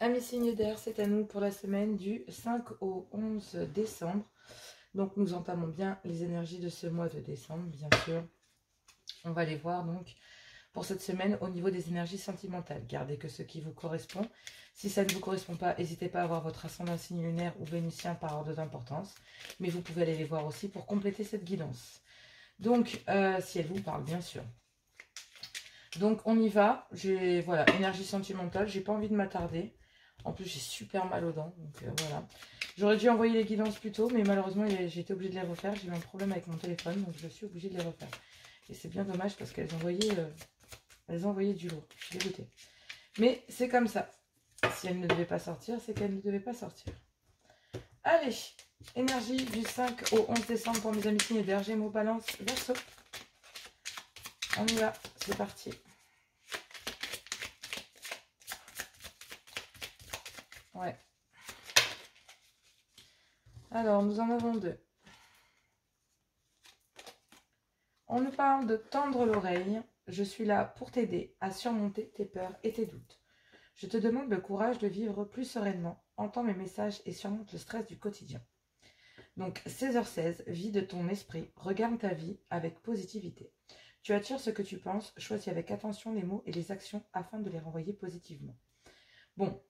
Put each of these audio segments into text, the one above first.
Amis signes d'air, c'est à nous pour la semaine du 5 au 11 décembre. Donc nous entamons bien les énergies de ce mois de décembre, bien sûr. On va les voir donc pour cette semaine au niveau des énergies sentimentales. Gardez que ce qui vous correspond. Si ça ne vous correspond pas, n'hésitez pas à avoir votre ascendant signe lunaire ou vénusien par ordre d'importance. Mais vous pouvez aller les voir aussi pour compléter cette guidance. Donc, si elle vous parle, bien sûr. Donc on y va. Voilà, énergie sentimentale, j'ai pas envie de m'attarder. En plus, j'ai super mal aux dents, donc voilà. J'aurais dû envoyer les guidances plus tôt, mais malheureusement, j'ai été obligée de les refaire. J'ai eu un problème avec mon téléphone, donc je suis obligée de les refaire. Et c'est bien dommage parce qu'elles ont envoyé du lourd. Je suis dégoûtée. Mais c'est comme ça. Si elles ne devaient pas sortir, c'est qu'elles ne devaient pas sortir. Allez, énergie du 5 au 11 décembre pour mes amis signes d'air, Gémeaux, Balance, Verseau. On y va, c'est parti. Ouais. Alors, nous en avons deux. On nous parle de tendre l'oreille. Je suis là pour t'aider à surmonter tes peurs et tes doutes. Je te demande le courage de vivre plus sereinement. Entends mes messages et surmonte le stress du quotidien. Donc, 16h16, vide ton esprit. Regarde ta vie avec positivité. Tu attires ce que tu penses. Choisis avec attention les mots et les actions afin de les renvoyer positivement. Bon.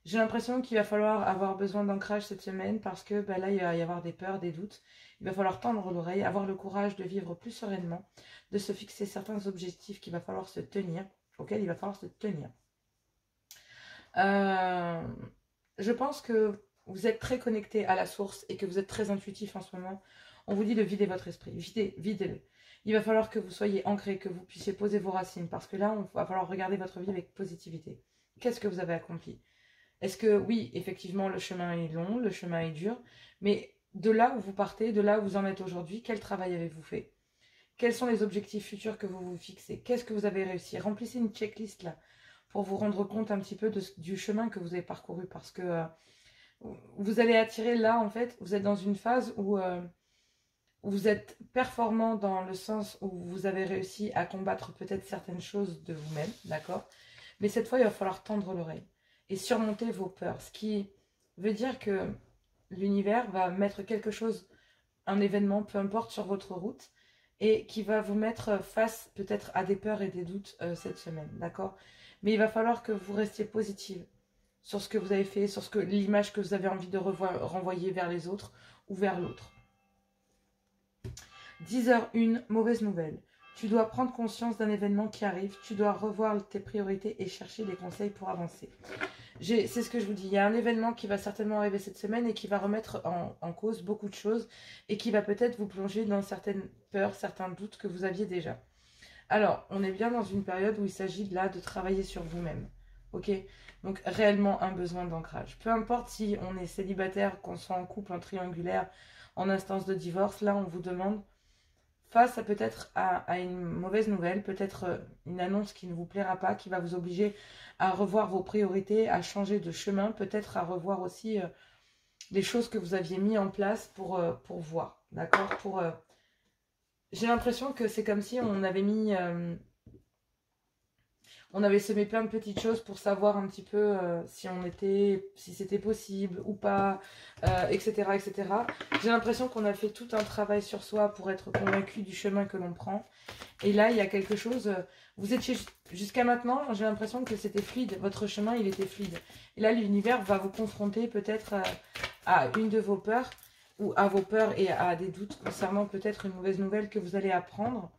J'ai l'impression qu'il va falloir avoir besoin d'ancrage cette semaine parce que là, il va y avoir des peurs, des doutes. Il va falloir tendre l'oreille, avoir le courage de vivre plus sereinement, de se fixer certains objectifs qu'il va falloir se tenir, auxquels il va falloir se tenir. Je pense que vous êtes très connecté à la source et que vous êtes très intuitif en ce moment. On vous dit de vider votre esprit. Videz-le. Il va falloir que vous soyez ancré, que vous puissiez poser vos racines parce que là, il va falloir regarder votre vie avec positivité. Qu'est-ce que vous avez accompli ? Est-ce que, oui, effectivement, le chemin est long, le chemin est dur, mais de là où vous partez, de là où vous en êtes aujourd'hui, quel travail avez-vous fait? Quels sont les objectifs futurs que vous vous fixez? Qu'est-ce que vous avez réussi? Remplissez une checklist là, pour vous rendre compte un petit peu du chemin que vous avez parcouru, parce que vous allez attirer là, en fait, vous êtes dans une phase où vous êtes performant dans le sens où vous avez réussi à combattre peut-être certaines choses de vous-même, d'accord? Mais cette fois, il va falloir tendre l'oreille et surmonter vos peurs. Ce qui veut dire que l'univers va mettre quelque chose, un événement, peu importe, sur votre route et qui va vous mettre face peut-être à des peurs et des doutes cette semaine, d'accord? Mais il va falloir que vous restiez positive sur ce que vous avez fait, sur l'image que vous avez envie de renvoyer vers les autres ou vers l'autre. 10h01, mauvaise nouvelle. Tu dois prendre conscience d'un événement qui arrive, tu dois revoir tes priorités et chercher des conseils pour avancer. C'est ce que je vous dis, il y a un événement qui va certainement arriver cette semaine et qui va remettre en cause beaucoup de choses et qui va peut-être vous plonger dans certaines peurs, certains doutes que vous aviez déjà. Alors, on est bien dans une période où il s'agit là de travailler sur vous-même, ok? Donc réellement un besoin d'ancrage. Peu importe si on est célibataire, qu'on soit en couple, en triangulaire, en instance de divorce, là on vous demande face à peut-être à une mauvaise nouvelle, peut-être une annonce qui ne vous plaira pas, qui va vous obliger à revoir vos priorités, à changer de chemin, peut-être à revoir aussi les choses que vous aviez mis en place pour voir, d'accord? J'ai l'impression que c'est comme si on avait mis... on avait semé plein de petites choses pour savoir un petit peu si c'était possible ou pas, etc., etc. J'ai l'impression qu'on a fait tout un travail sur soi pour être convaincu du chemin que l'on prend. Et là, il y a quelque chose... vous étiez jusqu'à maintenant, j'ai l'impression que c'était fluide. Votre chemin, il était fluide. Et là, l'univers va vous confronter peut-être à une de vos peurs ou à vos peurs et à des doutes concernant peut-être une mauvaise nouvelle que vous allez apprendre.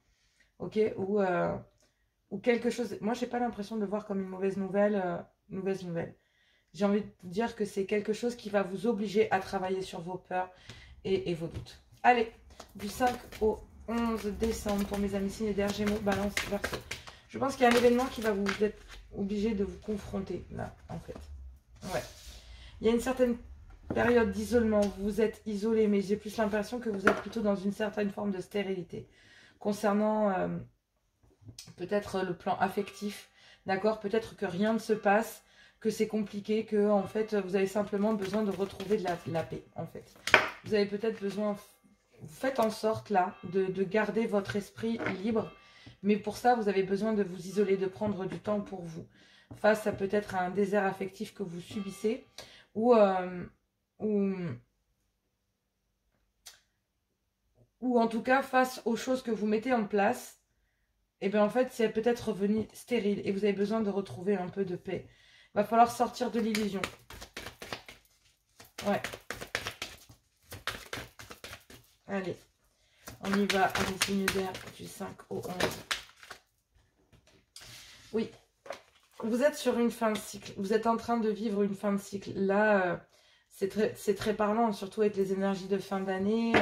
Ok, ou quelque chose. Moi, j'ai pas l'impression de le voir comme une mauvaise nouvelle. J'ai envie de dire que c'est quelque chose qui va vous obliger à travailler sur vos peurs et vos doutes. Allez, du 5 au 11 décembre pour mes amis signes d'air, Gémeaux, Balance, Verseau. Je pense qu'il y a un événement qui va vous être obligé de vous confronter là, en fait. Ouais. Il y a une certaine période d'isolement. Vous êtes isolé, mais j'ai plus l'impression que vous êtes plutôt dans une certaine forme de stérilité concernant peut-être le plan affectif, d'accord? Peut-être que rien ne se passe, que c'est compliqué, que en fait vous avez simplement besoin de retrouver de la paix, en fait. Vous avez peut-être besoin, vous faites en sorte là de garder votre esprit libre, mais pour ça vous avez besoin de vous isoler, de prendre du temps pour vous. face à peut-être un désert affectif que vous subissez, ou, ou, ou en tout cas face aux choses que vous mettez en place, et bien en fait c'est peut-être revenu stérile et vous avez besoin de retrouver un peu de paix. Il va falloir sortir de l'illusion. Ouais. Allez, on y va avec les signes d'air du 5 au 11. Oui, vous êtes sur une fin de cycle. Vous êtes en train de vivre une fin de cycle. Là, c'est très parlant, surtout avec les énergies de fin d'année.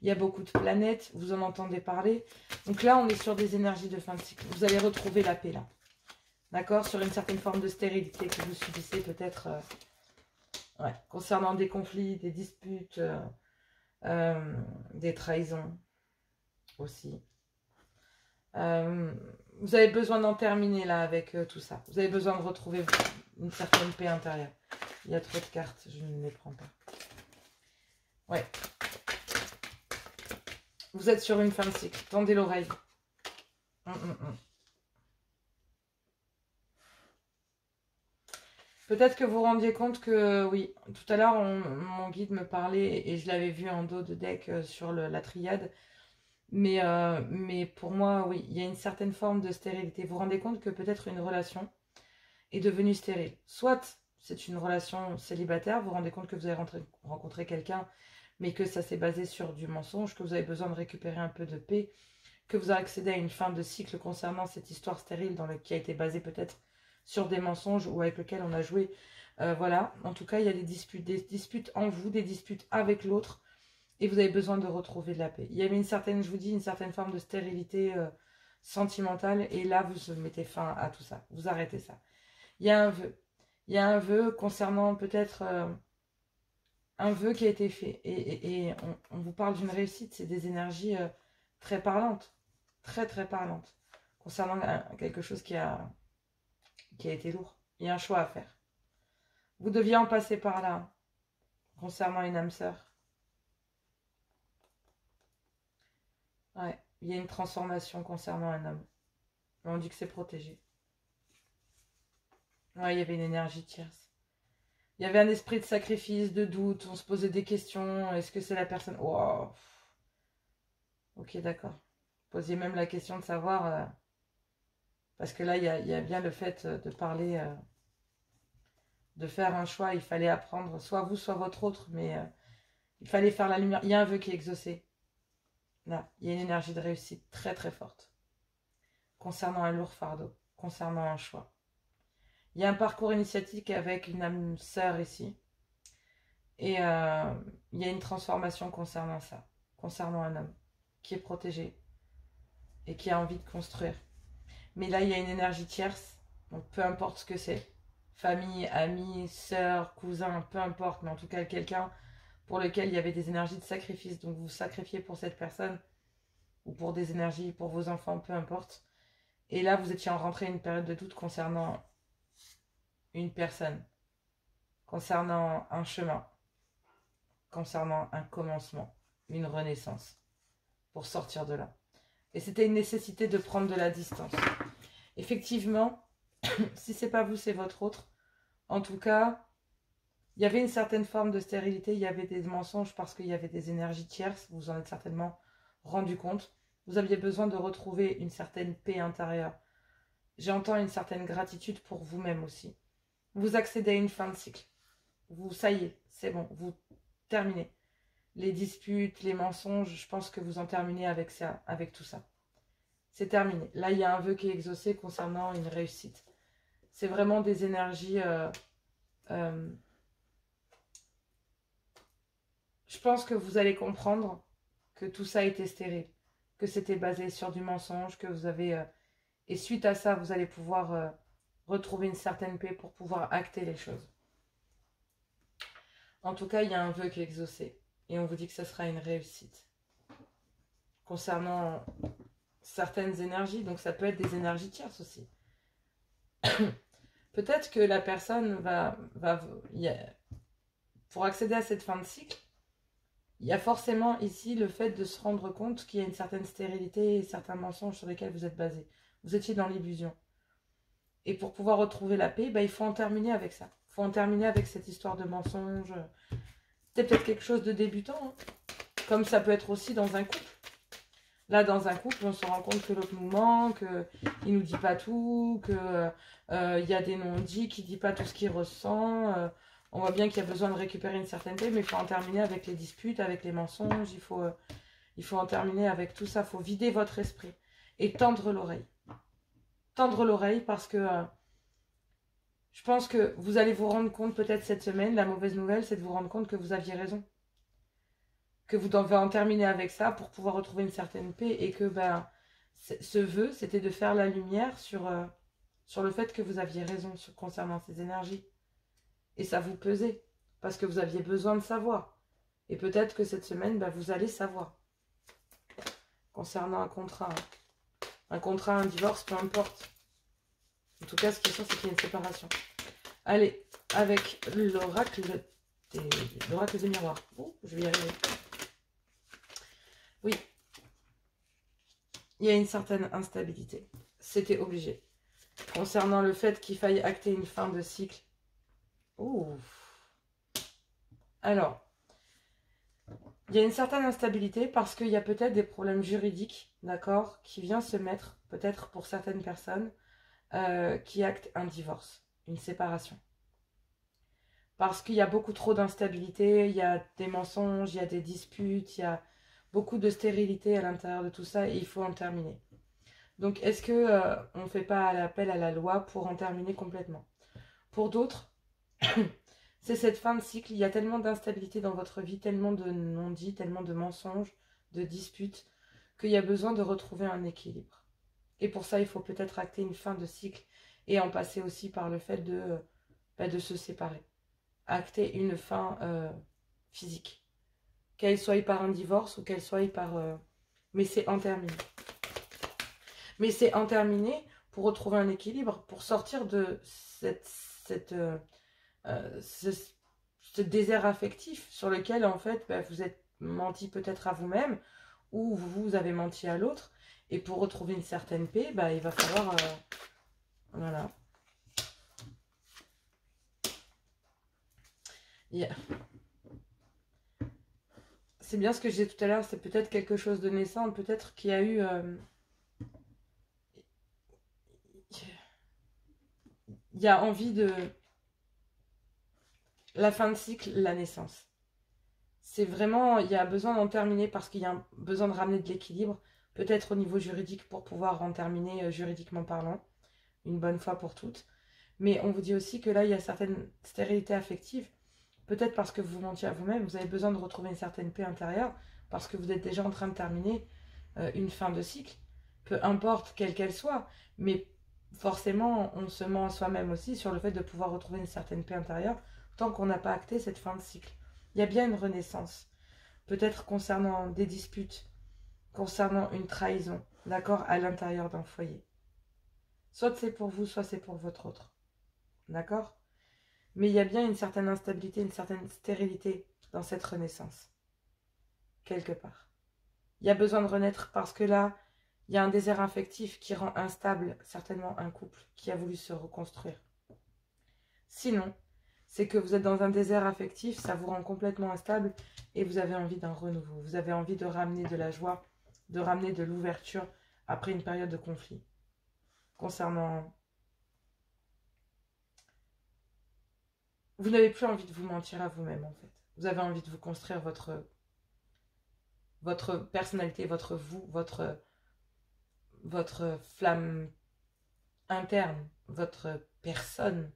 Il y a beaucoup de planètes, vous en entendez parler. Donc là, on est sur des énergies de fin de cycle. Vous allez retrouver la paix là. D'accord? Sur une certaine forme de stérilité que vous subissez peut-être ouais, concernant des conflits, des disputes, des trahisons aussi. Vous avez besoin d'en terminer là avec tout ça. Vous avez besoin de retrouver une certaine paix intérieure. Il y a trop de cartes, je ne les prends pas. Ouais. Vous êtes sur une fin de cycle. Tendez l'oreille. Peut-être que vous vous rendiez compte que, oui, tout à l'heure, mon guide me parlait, et je l'avais vu en dos de deck sur la triade, mais pour moi, oui, il y a une certaine forme de stérilité. Vous vous rendez compte que peut-être une relation est devenue stérile. Soit c'est une relation célibataire, vous vous rendez compte que vous avez rencontré quelqu'un, mais que ça s'est basé sur du mensonge, que vous avez besoin de récupérer un peu de paix, que vous avez accédé à une fin de cycle concernant cette histoire stérile qui a été basée peut-être sur des mensonges ou avec lequel on a joué. Voilà, en tout cas, il y a des disputes en vous, des disputes avec l'autre, et vous avez besoin de retrouver de la paix. Il y avait une certaine, je vous dis, une certaine forme de stérilité sentimentale, et là, vous mettez fin à tout ça. Vous arrêtez ça. Il y a un vœu. Il y a un vœu concernant peut-être un vœu qui a été fait. Et on vous parle d'une réussite, c'est des énergies très parlantes. Très, très parlantes. Concernant quelque chose qui a été lourd. Il y a un choix à faire. Vous deviez en passer par là, concernant une âme sœur. Ouais, il y a une transformation concernant un homme. Mais on dit que c'est protégé. Ouais, il y avait une énergie tierce. Il y avait un esprit de sacrifice, de doute, on se posait des questions. Est-ce que c'est la personne... Wow. Ok, d'accord. Posiez même la question de savoir... parce que là, il y a bien le fait de parler... de faire un choix, il fallait apprendre, soit vous, soit votre autre, mais il fallait faire la lumière. Il y a un vœu qui est exaucé. Là, il y a une énergie de réussite très très forte. Concernant un lourd fardeau, concernant un choix. Il y a un parcours initiatique avec une âme sœur ici. Et il y a une transformation concernant ça, concernant un homme qui est protégé et qui a envie de construire. Mais là, il y a une énergie tierce, donc peu importe ce que c'est. Famille, amis, sœur, cousin, peu importe, mais en tout cas quelqu'un pour lequel il y avait des énergies de sacrifice. Donc vous vous sacrifiez pour cette personne ou pour des énergies, pour vos enfants, peu importe. Et là, vous étiez en rentrée une période de doute concernant une personne, concernant un chemin, concernant un commencement, une renaissance, pour sortir de là. Et c'était une nécessité de prendre de la distance. Effectivement, si c'est pas vous, c'est votre autre. En tout cas, il y avait une certaine forme de stérilité, il y avait des mensonges parce qu'il y avait des énergies tierces, vous en êtes certainement rendu compte. Vous aviez besoin de retrouver une certaine paix intérieure. J'entends une certaine gratitude pour vous-même aussi. Vous accédez à une fin de cycle. Ça y est, c'est bon, vous terminez. Les disputes, les mensonges, je pense que vous en terminez avec ça, avec tout ça. C'est terminé. Là, il y a un vœu qui est exaucé concernant une réussite. C'est vraiment des énergies... je pense que vous allez comprendre que tout ça était stérile, que c'était basé sur du mensonge, que vous avez... et suite à ça, vous allez pouvoir retrouver une certaine paix pour pouvoir acter les choses. En tout cas, il y a un vœu qui est exaucé. Et on vous dit que ça sera une réussite. Concernant certaines énergies, donc ça peut être des énergies tierces aussi. Peut-être que la personne pour accéder à cette fin de cycle, il y a forcément ici le fait de se rendre compte qu'il y a une certaine stérilité et certains mensonges sur lesquels vous êtes basé. Vous étiez dans l'illusion. Et pour pouvoir retrouver la paix, bah, il faut en terminer avec ça. Il faut en terminer avec cette histoire de mensonge. C'est peut-être quelque chose de débutant, hein. Comme ça peut être aussi dans un couple. Là, dans un couple, on se rend compte que l'autre nous ment, qu'il ne nous dit pas tout, qu'il y a des non-dits, qu'il ne dit pas tout ce qu'il ressent. On voit bien qu'il y a besoin de récupérer une certaine paix, mais il faut en terminer avec les disputes, avec les mensonges. Il faut en terminer avec tout ça. Il faut vider votre esprit et tendre l'oreille. Tendre l'oreille parce que je pense que vous allez vous rendre compte peut-être cette semaine, la mauvaise nouvelle, c'est de vous rendre compte que vous aviez raison. Que vous devez en terminer avec ça pour pouvoir retrouver une certaine paix et que ben, ce vœu, c'était de faire la lumière sur le fait que vous aviez raison concernant ces énergies. Et ça vous pesait parce que vous aviez besoin de savoir. Et peut-être que cette semaine, ben, vous allez savoir. Concernant un contrat, un divorce, peu importe. En tout cas, ce qui est sûr, c'est qu'il y a une séparation. Allez, avec l'oracle des miroirs. Oh, je vais y arriver. Oui, il y a une certaine instabilité. C'était obligé. Concernant le fait qu'il faille acter une fin de cycle. Ouh. Alors, il y a une certaine instabilité parce qu'il y a peut-être des problèmes juridiques, d'accord, qui viennent se mettre, peut-être pour certaines personnes, qui actent un divorce, une séparation. Parce qu'il y a beaucoup trop d'instabilité, il y a des mensonges, il y a des disputes, il y a beaucoup de stérilité à l'intérieur de tout ça et il faut en terminer. Donc, est-ce que on ne fait pas l'appel à la loi pour en terminer complètement? Pour d'autres, c'est cette fin de cycle. Il y a tellement d'instabilité dans votre vie, tellement de non-dits, tellement de mensonges, de disputes, qu'il y a besoin de retrouver un équilibre. Et pour ça, il faut peut-être acter une fin de cycle et en passer aussi par le fait de se séparer. Acter une fin physique. Qu'elle soit par un divorce ou qu'elle soit par... Mais c'est en terminé. Mais c'est en terminé pour retrouver un équilibre, pour sortir de ce désert affectif sur lequel, en fait, bah, vous êtes menti peut-être à vous-même ou vous avez menti à l'autre. Et pour retrouver une certaine paix, bah, il va falloir... voilà. C'est bien ce que je disais tout à l'heure, c'est peut-être quelque chose de naissant, peut-être qu'il y a eu... il y a envie de... La fin de cycle, la naissance. C'est vraiment... Il y a besoin d'en terminer parce qu'il y a besoin de ramener de l'équilibre, peut-être au niveau juridique pour pouvoir en terminer juridiquement parlant, une bonne fois pour toutes. Mais on vous dit aussi que là, il y a certaines stérilités affectives, peut-être parce que vous mentiez à vous-même, vous avez besoin de retrouver une certaine paix intérieure, parce que vous êtes déjà en train de terminer une fin de cycle, peu importe quelle qu'elle soit, mais forcément, on se ment à soi-même aussi sur le fait de pouvoir retrouver une certaine paix intérieure, tant qu'on n'a pas acté cette fin de cycle. Il y a bien une renaissance, peut-être concernant des disputes, concernant une trahison, d'accord, à l'intérieur d'un foyer. Soit c'est pour vous, soit c'est pour votre autre. D'accord? Mais il y a bien une certaine instabilité, une certaine stérilité dans cette renaissance. Quelque part. Il y a besoin de renaître parce que là, il y a un désert affectif qui rend instable certainement un couple qui a voulu se reconstruire. Sinon, c'est que vous êtes dans un désert affectif, ça vous rend complètement instable et vous avez envie d'un renouveau. Vous avez envie de ramener de la joie, de ramener de l'ouverture après une période de conflit. Concernant... Vous n'avez plus envie de vous mentir à vous-même en fait. Vous avez envie de vous construire votre personnalité, votre vous, votre flamme interne, votre personne.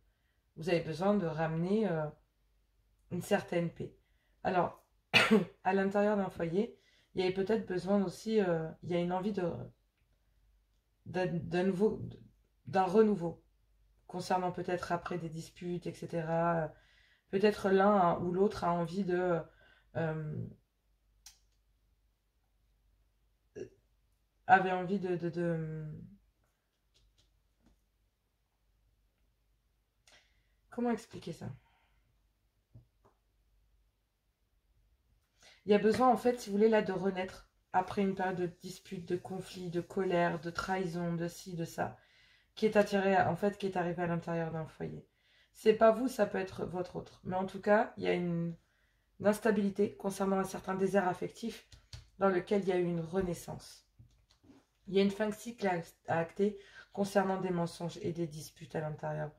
Vous avez besoin de ramener une certaine paix. Alors, à l'intérieur d'un foyer, il y avait peut-être besoin aussi, il y a une envie d'un renouveau, concernant peut-être après des disputes, etc. Peut-être l'un ou l'autre a envie de... avait envie de... Comment expliquer ça? Il y a besoin, en fait, si vous voulez, là, de renaître après une période de dispute, de conflit, de colère, de trahison, de ci, de ça, qui est attiré, en fait, qui est arrivé à l'intérieur d'un foyer. C'est pas vous, ça peut être votre autre. Mais en tout cas, il y a une instabilité concernant un certain désert affectif dans lequel il y a eu une renaissance. Il y a une fin de cycle à acter concernant des mensonges et des disputes à l'intérieur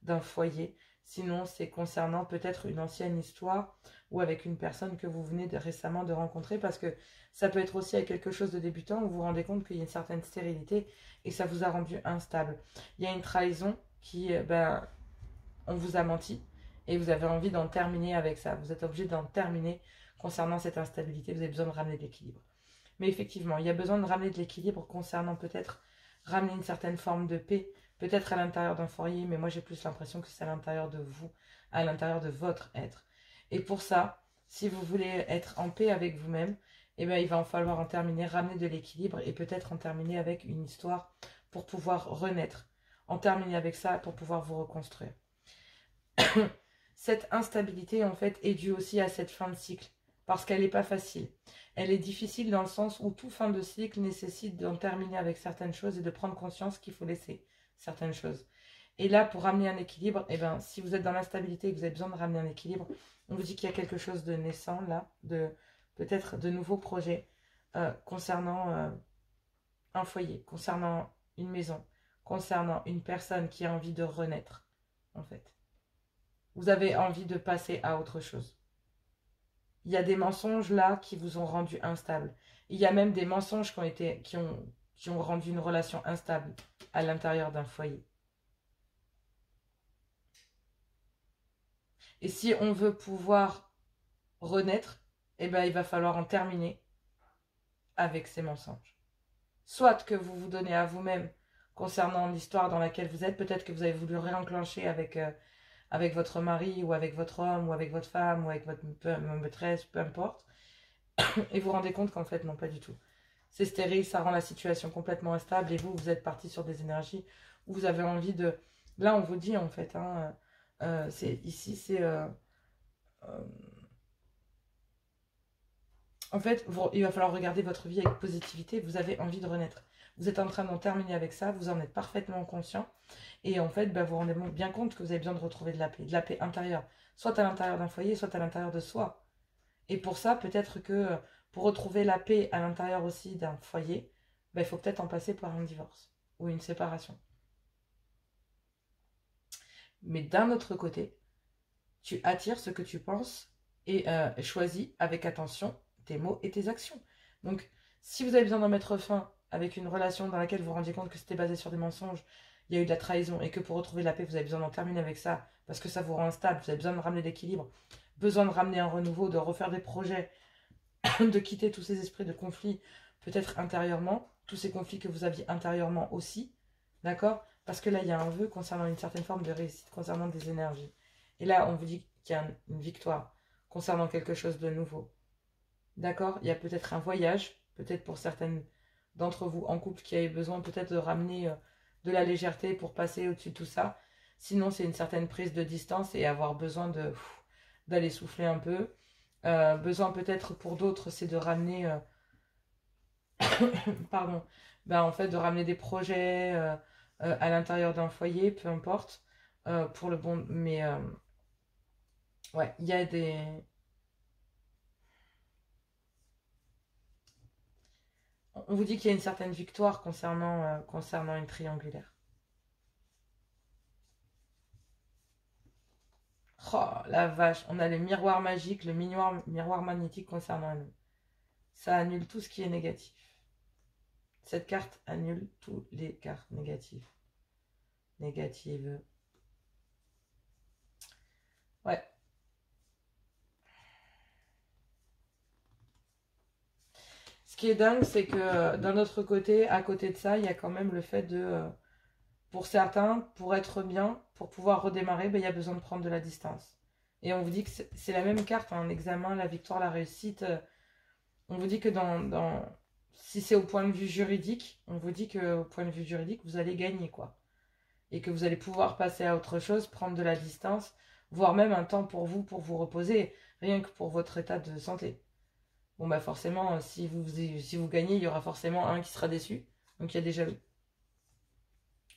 d'un foyer. Sinon, c'est concernant peut-être une ancienne histoire ou avec une personne que vous venez récemment de rencontrer, parce que ça peut être aussi avec quelque chose de débutant où vous vous rendez compte qu'il y a une certaine stérilité et ça vous a rendu instable. Il y a une trahison qui, on vous a menti et vous avez envie d'en terminer avec ça. Vous êtes obligé d'en terminer concernant cette instabilité. Vous avez besoin de ramener de l'équilibre. Mais effectivement, il y a besoin de ramener de l'équilibre concernant peut-être ramener une certaine forme de paix, peut-être à l'intérieur d'un foyer, mais moi j'ai plus l'impression que c'est à l'intérieur de vous, à l'intérieur de votre être. Et pour ça, si vous voulez être en paix avec vous-même, eh bien, il va en falloir en terminer, ramener de l'équilibre et peut-être en terminer avec une histoire pour pouvoir renaître. En terminer avec ça pour pouvoir vous reconstruire. Cette instabilité, en fait, est due aussi à cette fin de cycle, parce qu'elle n'est pas facile. Elle est difficile dans le sens où toute fin de cycle nécessite d'en terminer avec certaines choses et de prendre conscience qu'il faut laisser certaines choses. Et là, pour ramener un équilibre, eh ben, si vous êtes dans l'instabilité et que vous avez besoin de ramener un équilibre, on vous dit qu'il y a quelque chose de naissant là, peut-être de nouveaux projets concernant un foyer, concernant une maison, concernant une personne qui a envie de renaître, en fait. Vous avez envie de passer à autre chose. Il y a des mensonges là qui vous ont rendu instable. Il y a même des mensonges qui ont rendu une relation instable à l'intérieur d'un foyer. Et si on veut pouvoir renaître, eh ben, il va falloir en terminer avec ces mensonges. Soit que vous vous donnez à vous-même concernant l'histoire dans laquelle vous êtes, peut-être que vous avez voulu réenclencher avec votre mari ou avec votre homme ou avec votre femme ou avec votre maîtresse, peu importe, et vous vous rendez compte qu'en fait non, pas du tout. C'est stérile, ça rend la situation complètement instable et vous êtes parti sur des énergies où vous avez envie de... Là on vous dit en fait, hein, en fait, il va falloir regarder votre vie avec positivité, vous avez envie de renaître. Vous êtes en train d'en terminer avec ça, vous en êtes parfaitement conscient. Et en fait, vous vous rendez bien compte que vous avez besoin de retrouver de la paix intérieure. Soit à l'intérieur d'un foyer, soit à l'intérieur de soi. Et pour ça, peut-être que pour retrouver la paix à l'intérieur aussi d'un foyer, il faut peut-être en passer par un divorce ou une séparation. Mais d'un autre côté, tu attires ce que tu penses et choisis avec attention tes mots et tes actions. Donc, si vous avez besoin d'en mettre fin avec une relation dans laquelle vous vous rendiez compte que c'était basé sur des mensonges, il y a eu de la trahison et que pour retrouver la paix, vous avez besoin d'en terminer avec ça parce que ça vous rend instable, vous avez besoin de ramener l'équilibre, besoin de ramener un renouveau, de refaire des projets, de quitter tous ces esprits de conflit, peut-être intérieurement, tous ces conflits que vous aviez intérieurement aussi, d'accord? Parce que là, il y a un vœu concernant une certaine forme de réussite, concernant des énergies. Et là, on vous dit qu'il y a une victoire concernant quelque chose de nouveau. D'accord? Il y a peut-être un voyage, peut-être pour certaines d'entre vous en couple qui avaient besoin peut-être de ramener de la légèreté pour passer au-dessus de tout ça. Sinon, c'est une certaine prise de distance et avoir besoin d'aller souffler un peu. Besoin peut-être pour d'autres, c'est de ramener... pardon. En fait, de ramener des projets à l'intérieur d'un foyer, peu importe. Pour le bon... Mais... ouais, il y a des... On vous dit qu'il y a une certaine victoire concernant une triangulaire. Oh, la vache, on a le miroir magique, le miroir magnétique concernant nous. Ça annule tout ce qui est négatif. Cette carte annule toutes les cartes négatives. Négatives. Ouais. Ce qui est dingue, c'est que d'un autre côté, à côté de ça, il y a quand même le fait de... pour certains, pour être bien, pour pouvoir redémarrer, il y a besoin de prendre de la distance. Et on vous dit que c'est la même carte, un examen, la victoire, la réussite. On vous dit que si c'est au point de vue juridique, on vous dit qu'au point de vue juridique, vous allez gagner, quoi. Et que vous allez pouvoir passer à autre chose, prendre de la distance, voire même un temps pour vous reposer, rien que pour votre état de santé. Bon, forcément, si vous gagnez, il y aura forcément un qui sera déçu. Donc, il y a déjà eu.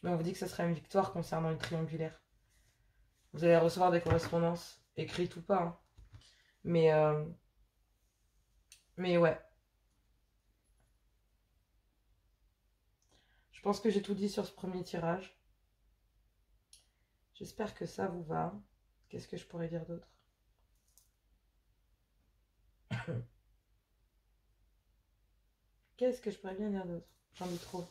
Mais on vous dit que ce sera une victoire concernant une triangulaire. Vous allez recevoir des correspondances, écrites ou pas. Hein. Mais ouais. Je pense que j'ai tout dit sur ce premier tirage. J'espère que ça vous va. Qu'est-ce que je pourrais dire d'autre? Qu'est-ce que je pourrais bien dire d'autre? J'en ai trop.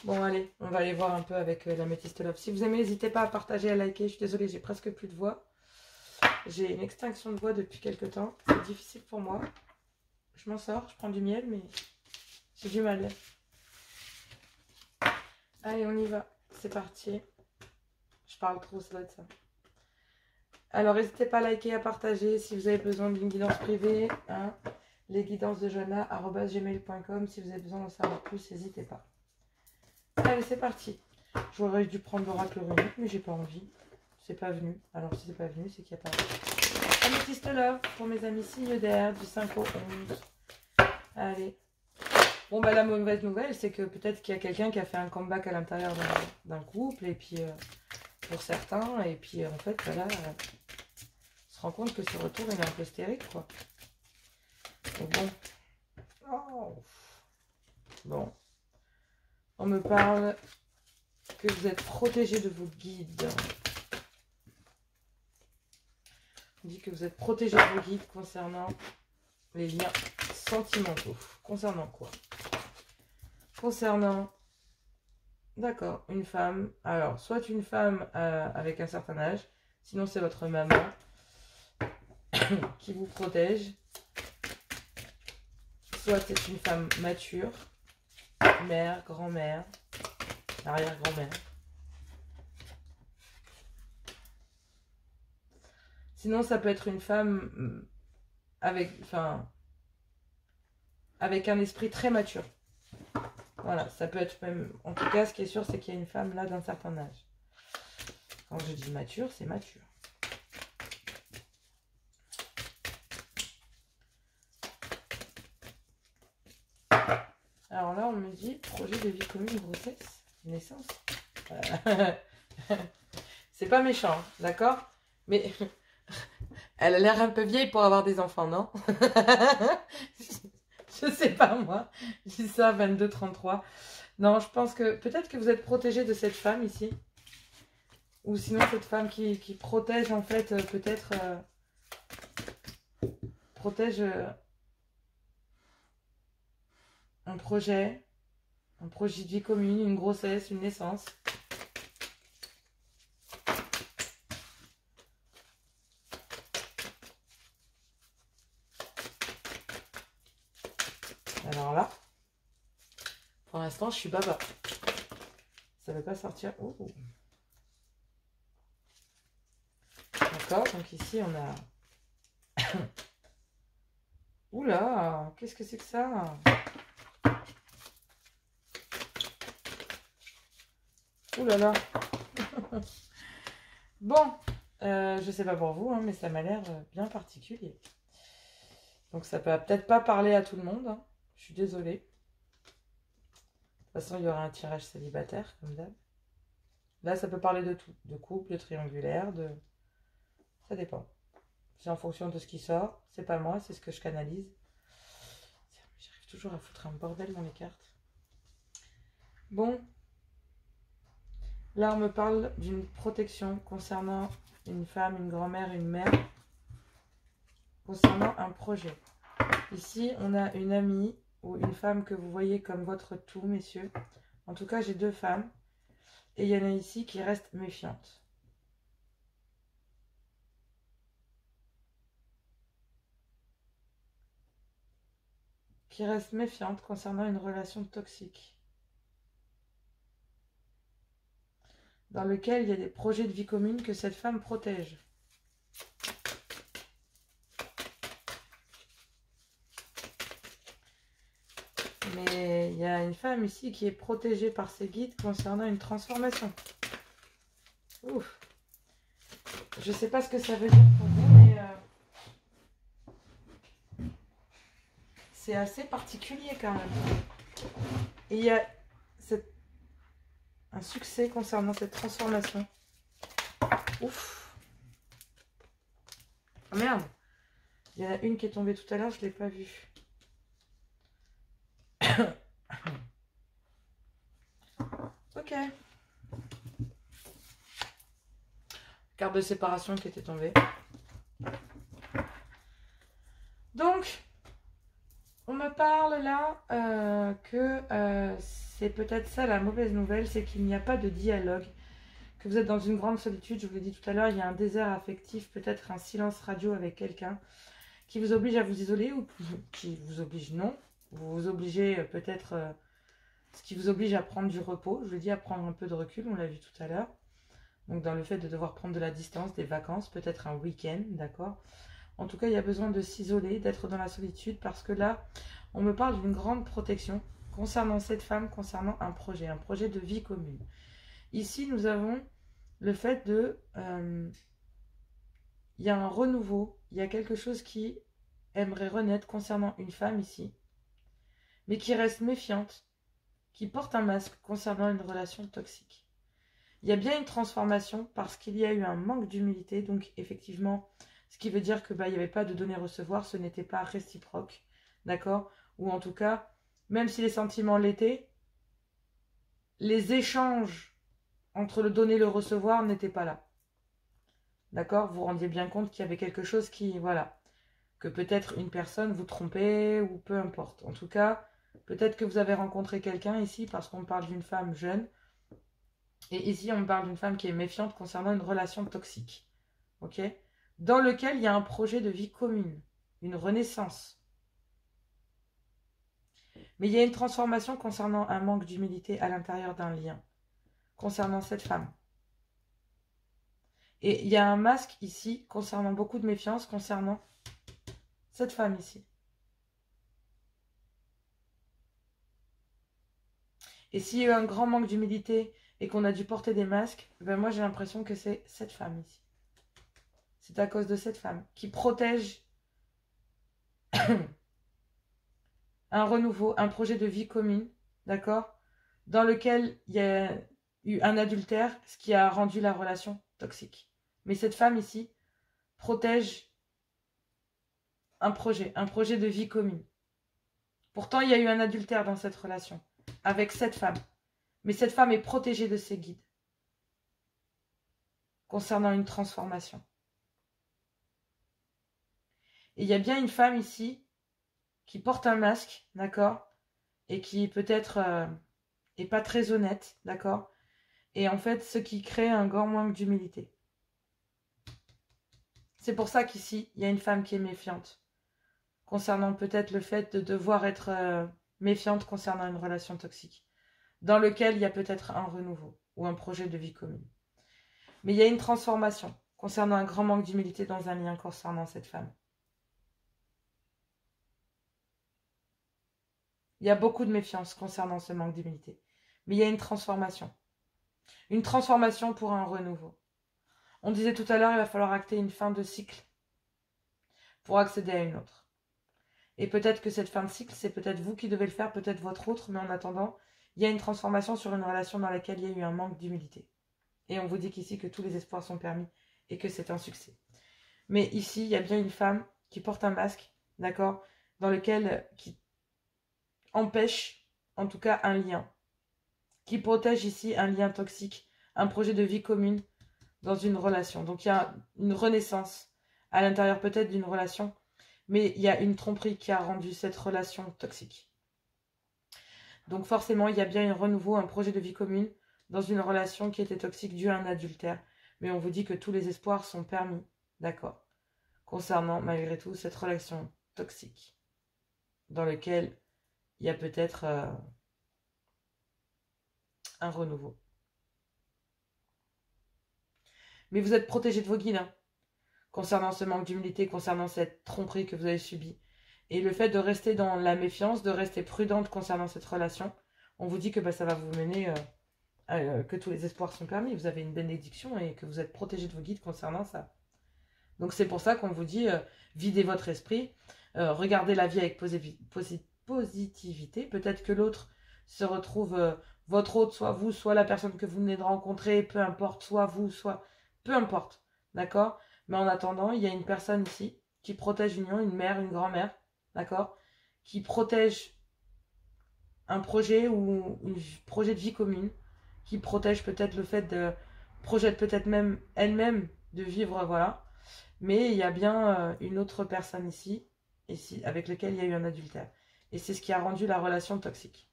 Bon, allez, on va aller voir un peu avec l'améthyste love. Si vous aimez, n'hésitez pas à partager, à liker. Je suis désolée, j'ai presque plus de voix. J'ai une extinction de voix depuis quelques temps. C'est difficile pour moi. Je m'en sors, je prends du miel, mais j'ai du mal. Allez, on y va. C'est parti. Je parle trop, ça doit être ça. Alors, n'hésitez pas à liker, à partager. Si vous avez besoin d'une guidance privée, hein, lesguidancesdejoanna@gmail.com. Si vous avez besoin d'en savoir plus, n'hésitez pas. Allez, c'est parti. J'aurais dû prendre l'oracle runique, mais j'ai pas envie. C'est pas venu. Alors, si c'est pas venu, c'est qu'il n'y a pas envie. Améthyste love pour mes amis signes d'air du 5 au 11. Allez. Bon, bah, la mauvaise nouvelle, c'est que peut-être qu'il y a quelqu'un qui a fait un comeback à l'intérieur d'un couple, et puis pour certains, et puis en fait, voilà, on se rend compte que ce retour, il est un peu stérile, quoi. Donc bon. Oh. Bon. On me parle que vous êtes protégé de vos guides. On dit que vous êtes protégé de vos guides concernant les liens sentimentaux. Concernant quoi? Concernant, d'accord, une femme. Alors, soit une femme avec un certain âge, sinon c'est votre maman qui vous protège. Soit c'est une femme mature, mère, grand-mère, arrière-grand-mère. Sinon, ça peut être une femme avec un esprit très mature. Voilà, ça peut être même... En tout cas, ce qui est sûr, c'est qu'il y a une femme là d'un certain âge. Quand je dis mature, c'est mature. Alors là, on me dit projet de vie commune, grossesse, naissance. C'est pas méchant, hein, d'accord? Mais elle a l'air un peu vieille pour avoir des enfants, non? Je sais pas moi. Je dis ça, 22, 33. Non, je pense que peut-être que vous êtes protégé de cette femme ici. Ou sinon cette femme qui protège en fait, peut-être... protège un projet de vie commune, une grossesse, une naissance. Alors là, pour l'instant, je suis baba. Ça ne veut pas sortir. Oh. D'accord, donc ici, on a... Oula, qu'est-ce que c'est que ça? Ouh là. Bon, je sais pas pour vous, hein, mais ça m'a l'air bien particulier. Donc ça peut peut-être pas parler à tout le monde. Hein. Je suis désolée. De toute façon, il y aura un tirage célibataire, comme d'hab. Là, ça peut parler de tout. De couple, de triangulaire, de... Ça dépend. C'est en fonction de ce qui sort. C'est pas moi, c'est ce que je canalise. J'arrive toujours à foutre un bordel dans les cartes. Bon. Là, on me parle d'une protection concernant une femme, une grand-mère, une mère. Concernant un projet. Ici, on a une amie ou une femme que vous voyez comme votre tout, messieurs. En tout cas, j'ai deux femmes. Et il y en a ici qui restent méfiantes. Qui restent méfiantes concernant une relation toxique. Dans lequel il y a des projets de vie commune que cette femme protège. Mais il y a une femme ici qui est protégée par ses guides concernant une transformation. Ouf. Je ne sais pas ce que ça veut dire pour vous, mais c'est assez particulier quand même. Et il y a cette... un succès concernant cette transformation. Ouf. Oh merde. Il y en a une qui est tombée tout à l'heure, je ne l'ai pas vue. Ok. Carte de séparation qui était tombée. Donc, on me parle là que c'est peut-être ça la mauvaise nouvelle, c'est qu'il n'y a pas de dialogue, que vous êtes dans une grande solitude, je vous l'ai dit tout à l'heure, il y a un désert affectif, peut-être un silence radio avec quelqu'un qui vous oblige à vous isoler ou qui vous oblige non. Vous vous obligez peut-être, ce qui vous oblige à prendre du repos, je vous l'ai dit, à prendre un peu de recul, on l'a vu tout à l'heure. Donc dans le fait de devoir prendre de la distance, des vacances, peut-être un week-end, d'accord ? En tout cas, il y a besoin de s'isoler, d'être dans la solitude, parce que là, on me parle d'une grande protection concernant cette femme, concernant un projet de vie commune. Ici, nous avons le fait de... il y a un renouveau, il y a quelque chose qui aimerait renaître concernant une femme ici, mais qui reste méfiante, qui porte un masque concernant une relation toxique. Il y a bien une transformation parce qu'il y a eu un manque d'humilité, donc effectivement... Ce qui veut dire que il n'y avait pas de donner-recevoir, ce n'était pas réciproque, d'accord? Ou en tout cas, même si les sentiments l'étaient, les échanges entre le donner et le recevoir n'étaient pas là. D'accord? Vous vous rendiez bien compte qu'il y avait quelque chose qui, voilà, que peut-être une personne vous trompait ou peu importe. En tout cas, peut-être que vous avez rencontré quelqu'un ici parce qu'on parle d'une femme jeune. Et ici, on parle d'une femme qui est méfiante concernant une relation toxique. Ok? Dans lequel il y a un projet de vie commune, une renaissance. Mais il y a une transformation concernant un manque d'humilité à l'intérieur d'un lien, concernant cette femme. Et il y a un masque ici, concernant beaucoup de méfiance, concernant cette femme ici. Et s'il y a eu un grand manque d'humilité et qu'on a dû porter des masques, ben moi j'ai l'impression que c'est cette femme ici. C'est à cause de cette femme qui protège un renouveau, un projet de vie commune, d'accord, dans lequel il y a eu un adultère, ce qui a rendu la relation toxique. Mais cette femme ici protège un projet de vie commune. Pourtant, il y a eu un adultère dans cette relation, avec cette femme. Mais cette femme est protégée de ses guides, concernant une transformation. Et il y a bien une femme ici qui porte un masque, d'accord, et qui peut-être est pas très honnête, d'accord, et en fait ce qui crée un grand manque d'humilité. C'est pour ça qu'ici, il y a une femme qui est méfiante, concernant peut-être le fait de devoir être méfiante concernant une relation toxique, dans lequel il y a peut-être un renouveau ou un projet de vie commune. Mais il y a une transformation concernant un grand manque d'humilité dans un lien concernant cette femme. Il y a beaucoup de méfiance concernant ce manque d'humilité. Mais il y a une transformation. Une transformation pour un renouveau. On disait tout à l'heure, il va falloir acter une fin de cycle pour accéder à une autre. Et peut-être que cette fin de cycle, c'est peut-être vous qui devez le faire, peut-être votre autre, mais en attendant, il y a une transformation sur une relation dans laquelle il y a eu un manque d'humilité. Et on vous dit qu'ici, que tous les espoirs sont permis et que c'est un succès. Mais ici, il y a bien une femme qui porte un masque, d'accord, dans lequel, qui empêche, en tout cas, un lien. Qui protège ici un lien toxique, un projet de vie commune dans une relation. Donc il y a une renaissance à l'intérieur peut-être d'une relation, mais il y a une tromperie qui a rendu cette relation toxique. Donc forcément, il y a bien un renouveau, un projet de vie commune dans une relation qui était toxique due à un adultère. Mais on vous dit que tous les espoirs sont permis, d'accord, concernant malgré tout cette relation toxique dans laquelle il y a peut-être un renouveau. Mais vous êtes protégé de vos guides, hein, concernant ce manque d'humilité, concernant cette tromperie que vous avez subie. Et le fait de rester dans la méfiance, de rester prudente concernant cette relation, on vous dit que ça va vous mener, que tous les espoirs sont permis. Vous avez une bénédiction et que vous êtes protégé de vos guides concernant ça. Donc c'est pour ça qu'on vous dit, videz votre esprit, regardez la vie avec positivité. Peut-être que l'autre se retrouve votre autre, soit vous, soit la personne que vous venez de rencontrer, peu importe, soit vous, soit... Peu importe, d'accord? Mais en attendant, il y a une personne ici qui protège l'union, une mère, une grand-mère, d'accord? Qui protège un projet ou un projet de vie commune, qui protège peut-être le fait de... projette peut-être même elle-même de vivre, voilà. Mais il y a bien une autre personne ici, avec laquelle il y a eu un adultère. Et c'est ce qui a rendu la relation toxique,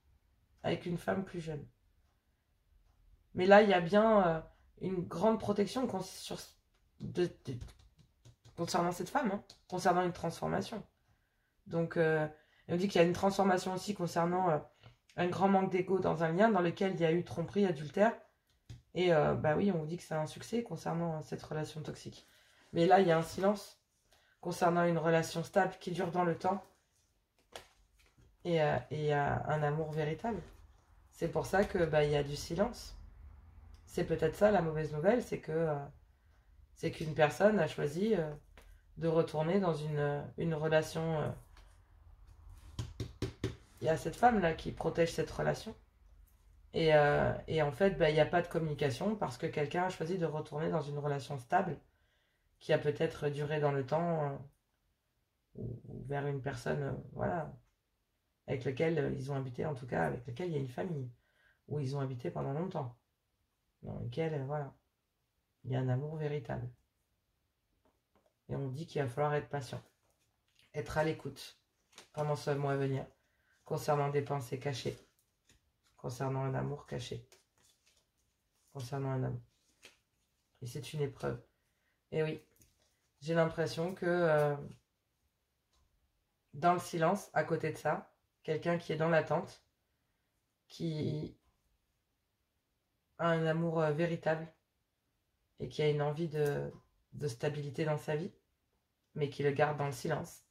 avec une femme plus jeune. Mais là, il y a bien une grande protection concernant cette femme, hein, concernant une transformation. Donc, on dit qu'il y a une transformation aussi concernant un grand manque d'ego dans un lien dans lequel il y a eu tromperie, adultère. Et bah oui, on vous dit que c'est un succès concernant cette relation toxique. Mais là, il y a un silence concernant une relation stable qui dure dans le temps et un amour véritable. C'est pour ça que bah, il y a du silence. C'est peut-être ça la mauvaise nouvelle, c'est qu'une personne a choisi de retourner dans une relation. Il y a cette femme-là qui protège cette relation. Et en fait, bah, il n'y a pas de communication parce que quelqu'un a choisi de retourner dans une relation stable qui a peut-être duré dans le temps ou vers une personne voilà, avec laquelle ils ont habité, en tout cas avec laquelle il y a une famille, où ils ont habité pendant longtemps, dans lequel voilà, il y a un amour véritable. Et on dit qu'il va falloir être patient, être à l'écoute pendant ce mois à venir, concernant des pensées cachées, concernant un amour caché, concernant un homme. Et c'est une épreuve. Et oui, j'ai l'impression que dans le silence, à côté de ça, quelqu'un qui est dans l'attente, qui a un amour véritable et qui a une envie de stabilité dans sa vie, mais qui le garde dans le silence.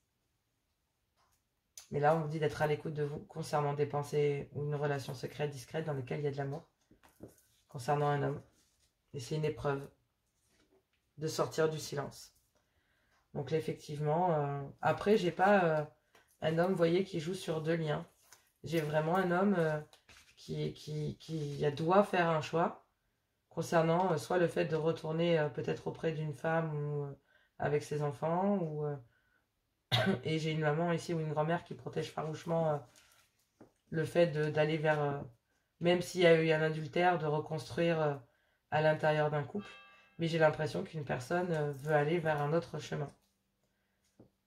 Mais là, on vous dit d'être à l'écoute de vous concernant des pensées ou une relation secrète, discrète, dans laquelle il y a de l'amour, concernant un homme. Et c'est une épreuve de sortir du silence. Donc là, effectivement, après, j'ai pas un homme, vous voyez, qui joue sur deux liens. J'ai vraiment un homme qui doit faire un choix concernant soit le fait de retourner peut-être auprès d'une femme ou avec ses enfants, ou et j'ai une maman ici ou une grand-mère qui protège farouchement le fait d'aller vers, même s'il y a eu un adultère, de reconstruire à l'intérieur d'un couple. Mais j'ai l'impression qu'une personne veut aller vers un autre chemin.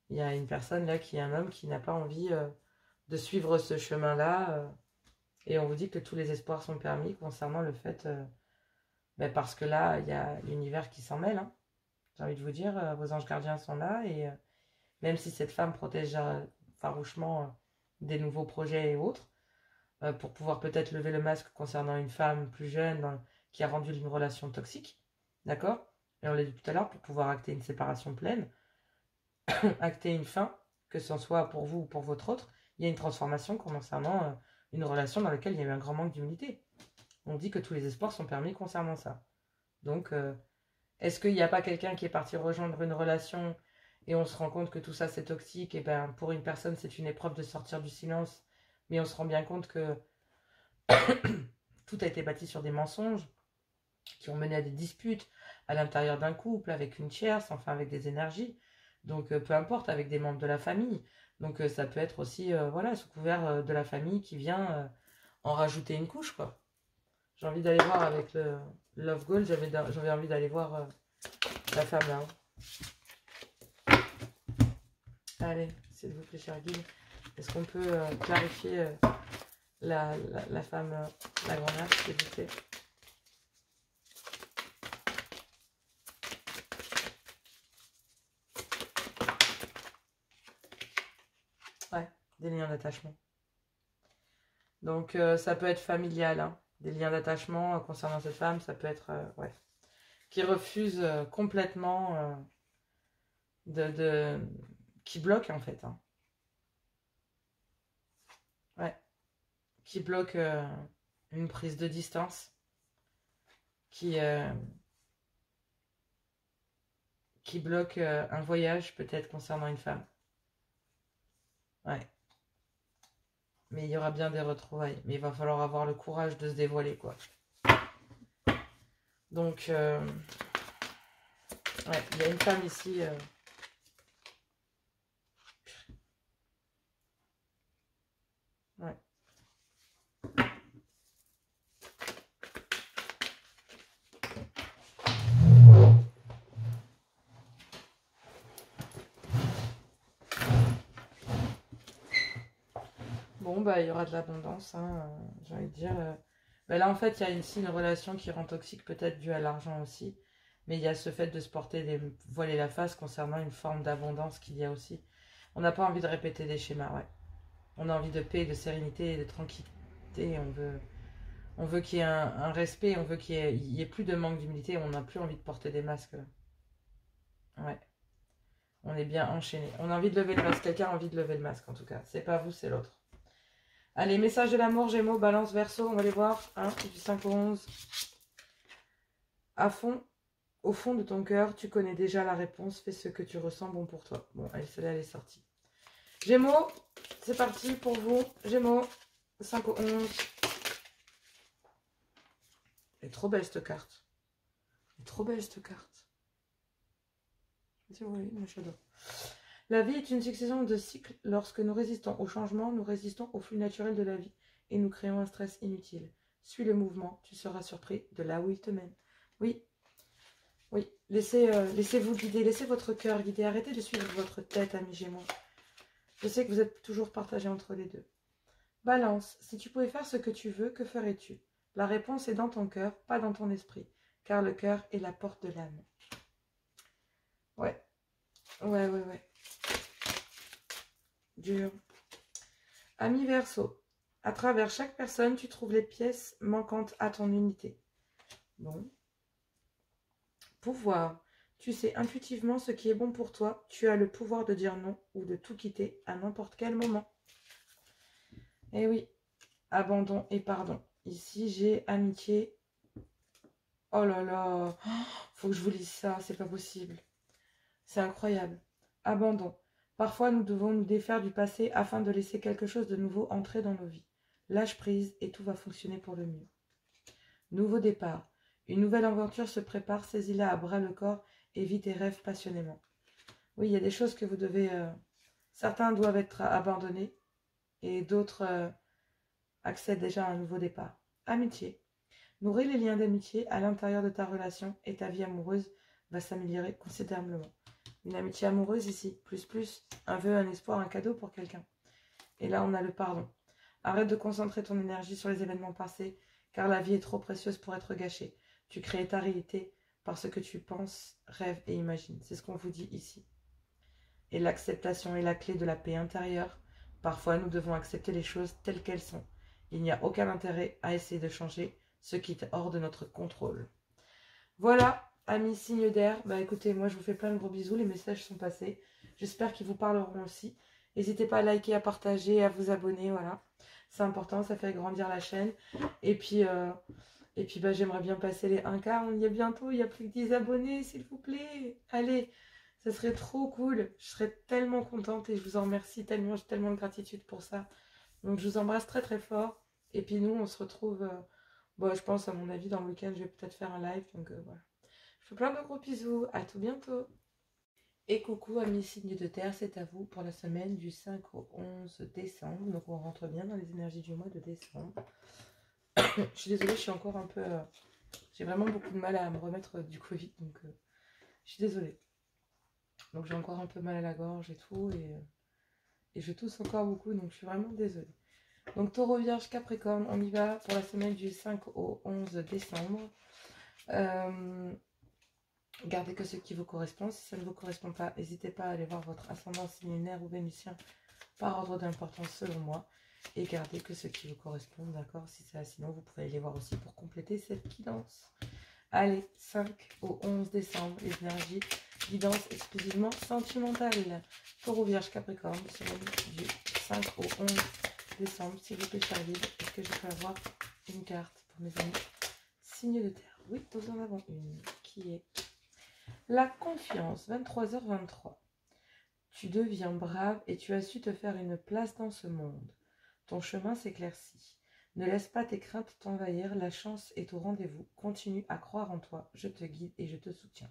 Il y a une personne là qui est un homme qui n'a pas envie de suivre ce chemin-là. Et on vous dit que tous les espoirs sont permis concernant le fait, parce que là, il y a l'univers qui s'en mêle. Hein. J'ai envie de vous dire, vos anges gardiens sont là. Et même si cette femme protège farouchement des nouveaux projets et autres, pour pouvoir peut-être lever le masque concernant une femme plus jeune qui a rendu une relation toxique, d'accord? Et on l'a dit tout à l'heure, pour pouvoir acter une séparation pleine, acter une fin, que ce soit pour vous ou pour votre autre, il y a une transformation concernant une relation dans laquelle il y a eu un grand manque d'humilité. On dit que tous les espoirs sont permis concernant ça. Donc, est-ce qu'il n'y a pas quelqu'un qui est parti rejoindre une relation et on se rend compte que tout ça c'est toxique? Et ben pour une personne c'est une épreuve de sortir du silence, mais on se rend bien compte que tout a été bâti sur des mensonges qui ont mené à des disputes à l'intérieur d'un couple, avec une tierce, enfin avec des énergies. Donc peu importe, avec des membres de la famille. Donc ça peut être aussi, voilà, sous couvert de la famille qui vient en rajouter une couche, quoi. J'ai envie d'aller voir avec le Love Goal, j'avais envie d'aller voir la femme là. Allez, s'il vous plaît, cher guide, est-ce qu'on peut clarifier la femme, la grand-mère, s'il vous plaît? Ouais, des liens d'attachement. Donc ça peut être familial, hein. Des liens d'attachement concernant cette femme, ça peut être, ouais, qui refuse complètement qui bloque en fait, hein. Ouais, qui bloque une prise de distance, qui bloque un voyage peut-être concernant une femme. Ouais. Mais il y aura bien des retrouvailles. Mais il va falloir avoir le courage de se dévoiler, quoi. Donc, ouais, il y a une femme ici. Ouais. Bon, bah, il y aura de l'abondance, hein, j'ai envie de dire. Bah, là, en fait, il y a ici une relation qui rend toxique, peut-être due à l'argent aussi. Mais il y a ce fait de se porter voiler la face concernant une forme d'abondance qu'il y a aussi. On n'a pas envie de répéter des schémas, ouais. On a envie de paix, de sérénité et de tranquillité. On veut qu'il y ait un respect, on veut qu'il y ait plus de manque d'humilité. On n'a plus envie de porter des masques, là. Ouais. On est bien enchaîné. On a envie de lever le masque. Quelqu'un a envie de lever le masque, en tout cas. C'est pas vous, c'est l'autre. Allez, message de l'amour, Gémeaux, Balance, Verseau, on va les voir. Du 5 au 11. À fond, au fond de ton cœur, tu connais déjà la réponse. Fais ce que tu ressens bon pour toi. Bon, allez, celle-là, elle est sortie. Gémeaux, c'est parti pour vous. Gémeaux, 5 au 11. Elle est trop belle, cette carte. Elle est trop belle, cette carte. Oui, moi j'adore. La vie est une succession de cycles. Lorsque nous résistons au changement, nous résistons au flux naturel de la vie et nous créons un stress inutile. Suis le mouvement, tu seras surpris de là où il te mène. Oui, oui, laissez-vous guider, laissez votre cœur guider. Arrêtez de suivre votre tête, amis Gémeaux. Je sais que vous êtes toujours partagés entre les deux. Balance, si tu pouvais faire ce que tu veux, que ferais-tu? La réponse est dans ton cœur, pas dans ton esprit, car le cœur est la porte de l'âme. Ouais, ouais. Dur. Ami Verseau, à travers chaque personne, tu trouves les pièces manquantes à ton unité. Bon. Pouvoir. Tu sais intuitivement ce qui est bon pour toi. Tu as le pouvoir de dire non ou de tout quitter à n'importe quel moment. Eh oui. Abandon et pardon. Ici, j'ai amitié. Oh là là. Faut que je vous lise ça. C'est pas possible. C'est incroyable. Abandon. Parfois, nous devons nous défaire du passé afin de laisser quelque chose de nouveau entrer dans nos vies. Lâche prise et tout va fonctionner pour le mieux. Nouveau départ. Une nouvelle aventure se prépare, saisis-la à bras le corps et vis tes rêves passionnément. Oui, il y a des choses que vous devez... certains doivent être abandonnés et d'autres accèdent déjà à un nouveau départ. Amitié. Nourris les liens d'amitié à l'intérieur de ta relation et ta vie amoureuse va s'améliorer considérablement. Une amitié amoureuse ici, plus, un vœu, un espoir, un cadeau pour quelqu'un. Et là, on a le pardon. Arrête de concentrer ton énergie sur les événements passés, car la vie est trop précieuse pour être gâchée. Tu crées ta réalité par ce que tu penses, rêves et imagines. C'est ce qu'on vous dit ici. Et l'acceptation est la clé de la paix intérieure. Parfois, nous devons accepter les choses telles qu'elles sont. Il n'y a aucun intérêt à essayer de changer ce qui est hors de notre contrôle. Voilà, amis signes d'air. Bah écoutez, moi je vous fais plein de gros bisous. Les messages sont passés. J'espère qu'ils vous parleront aussi. N'hésitez pas à liker, à partager, à vous abonner. Voilà, c'est important, ça fait grandir la chaîne. Et puis bah, j'aimerais bien passer les 1K. On y est bientôt. Il n'y a plus que 10 abonnés, s'il vous plaît. Allez, ça serait trop cool. Je serais tellement contente et je vous en remercie tellement. J'ai tellement de gratitude pour ça. Donc je vous embrasse très très fort. Et puis nous, on se retrouve, bon, je pense à mon avis, dans le week-end, je vais peut-être faire un live. Donc voilà. Je vous fais plein de gros bisous. À tout bientôt. Et coucou amis signes de terre, c'est à vous pour la semaine du 5 au 11 décembre. Donc on rentre bien dans les énergies du mois de décembre. Je suis désolée, je suis encore un peu... j'ai vraiment beaucoup de mal à me remettre du Covid, donc je suis désolée. Donc j'ai encore un peu mal à la gorge et tout, et je tousse encore beaucoup, donc je suis vraiment désolée. Donc Taureau, Vierge, Capricorne, on y va pour la semaine du 5 au 11 décembre. Gardez que ce qui vous correspond. Si ça ne vous correspond pas, n'hésitez pas à aller voir votre ascendant lunaire ou vénitien par ordre d'importance selon moi. Et gardez que ce qui vous correspond, d'accord? Si ça, sinon, vous pouvez aller voir aussi pour compléter cette guidance. Allez, 5 au 11 décembre, les énergies, guidance exclusivement sentimentale. Taureau, Vierge, Capricorne, semaine du 5 au 11 décembre. S'il vous plaît, cher guide, est-ce que je peux avoir une carte pour mes amis signes de terre? Oui, nous en avons une qui est la confiance, 23h23. Tu deviens brave et tu as su te faire une place dans ce monde. Ton chemin s'éclaircit. Ne laisse pas tes craintes t'envahir, la chance est au rendez-vous. Continue à croire en toi, je te guide et je te soutiens.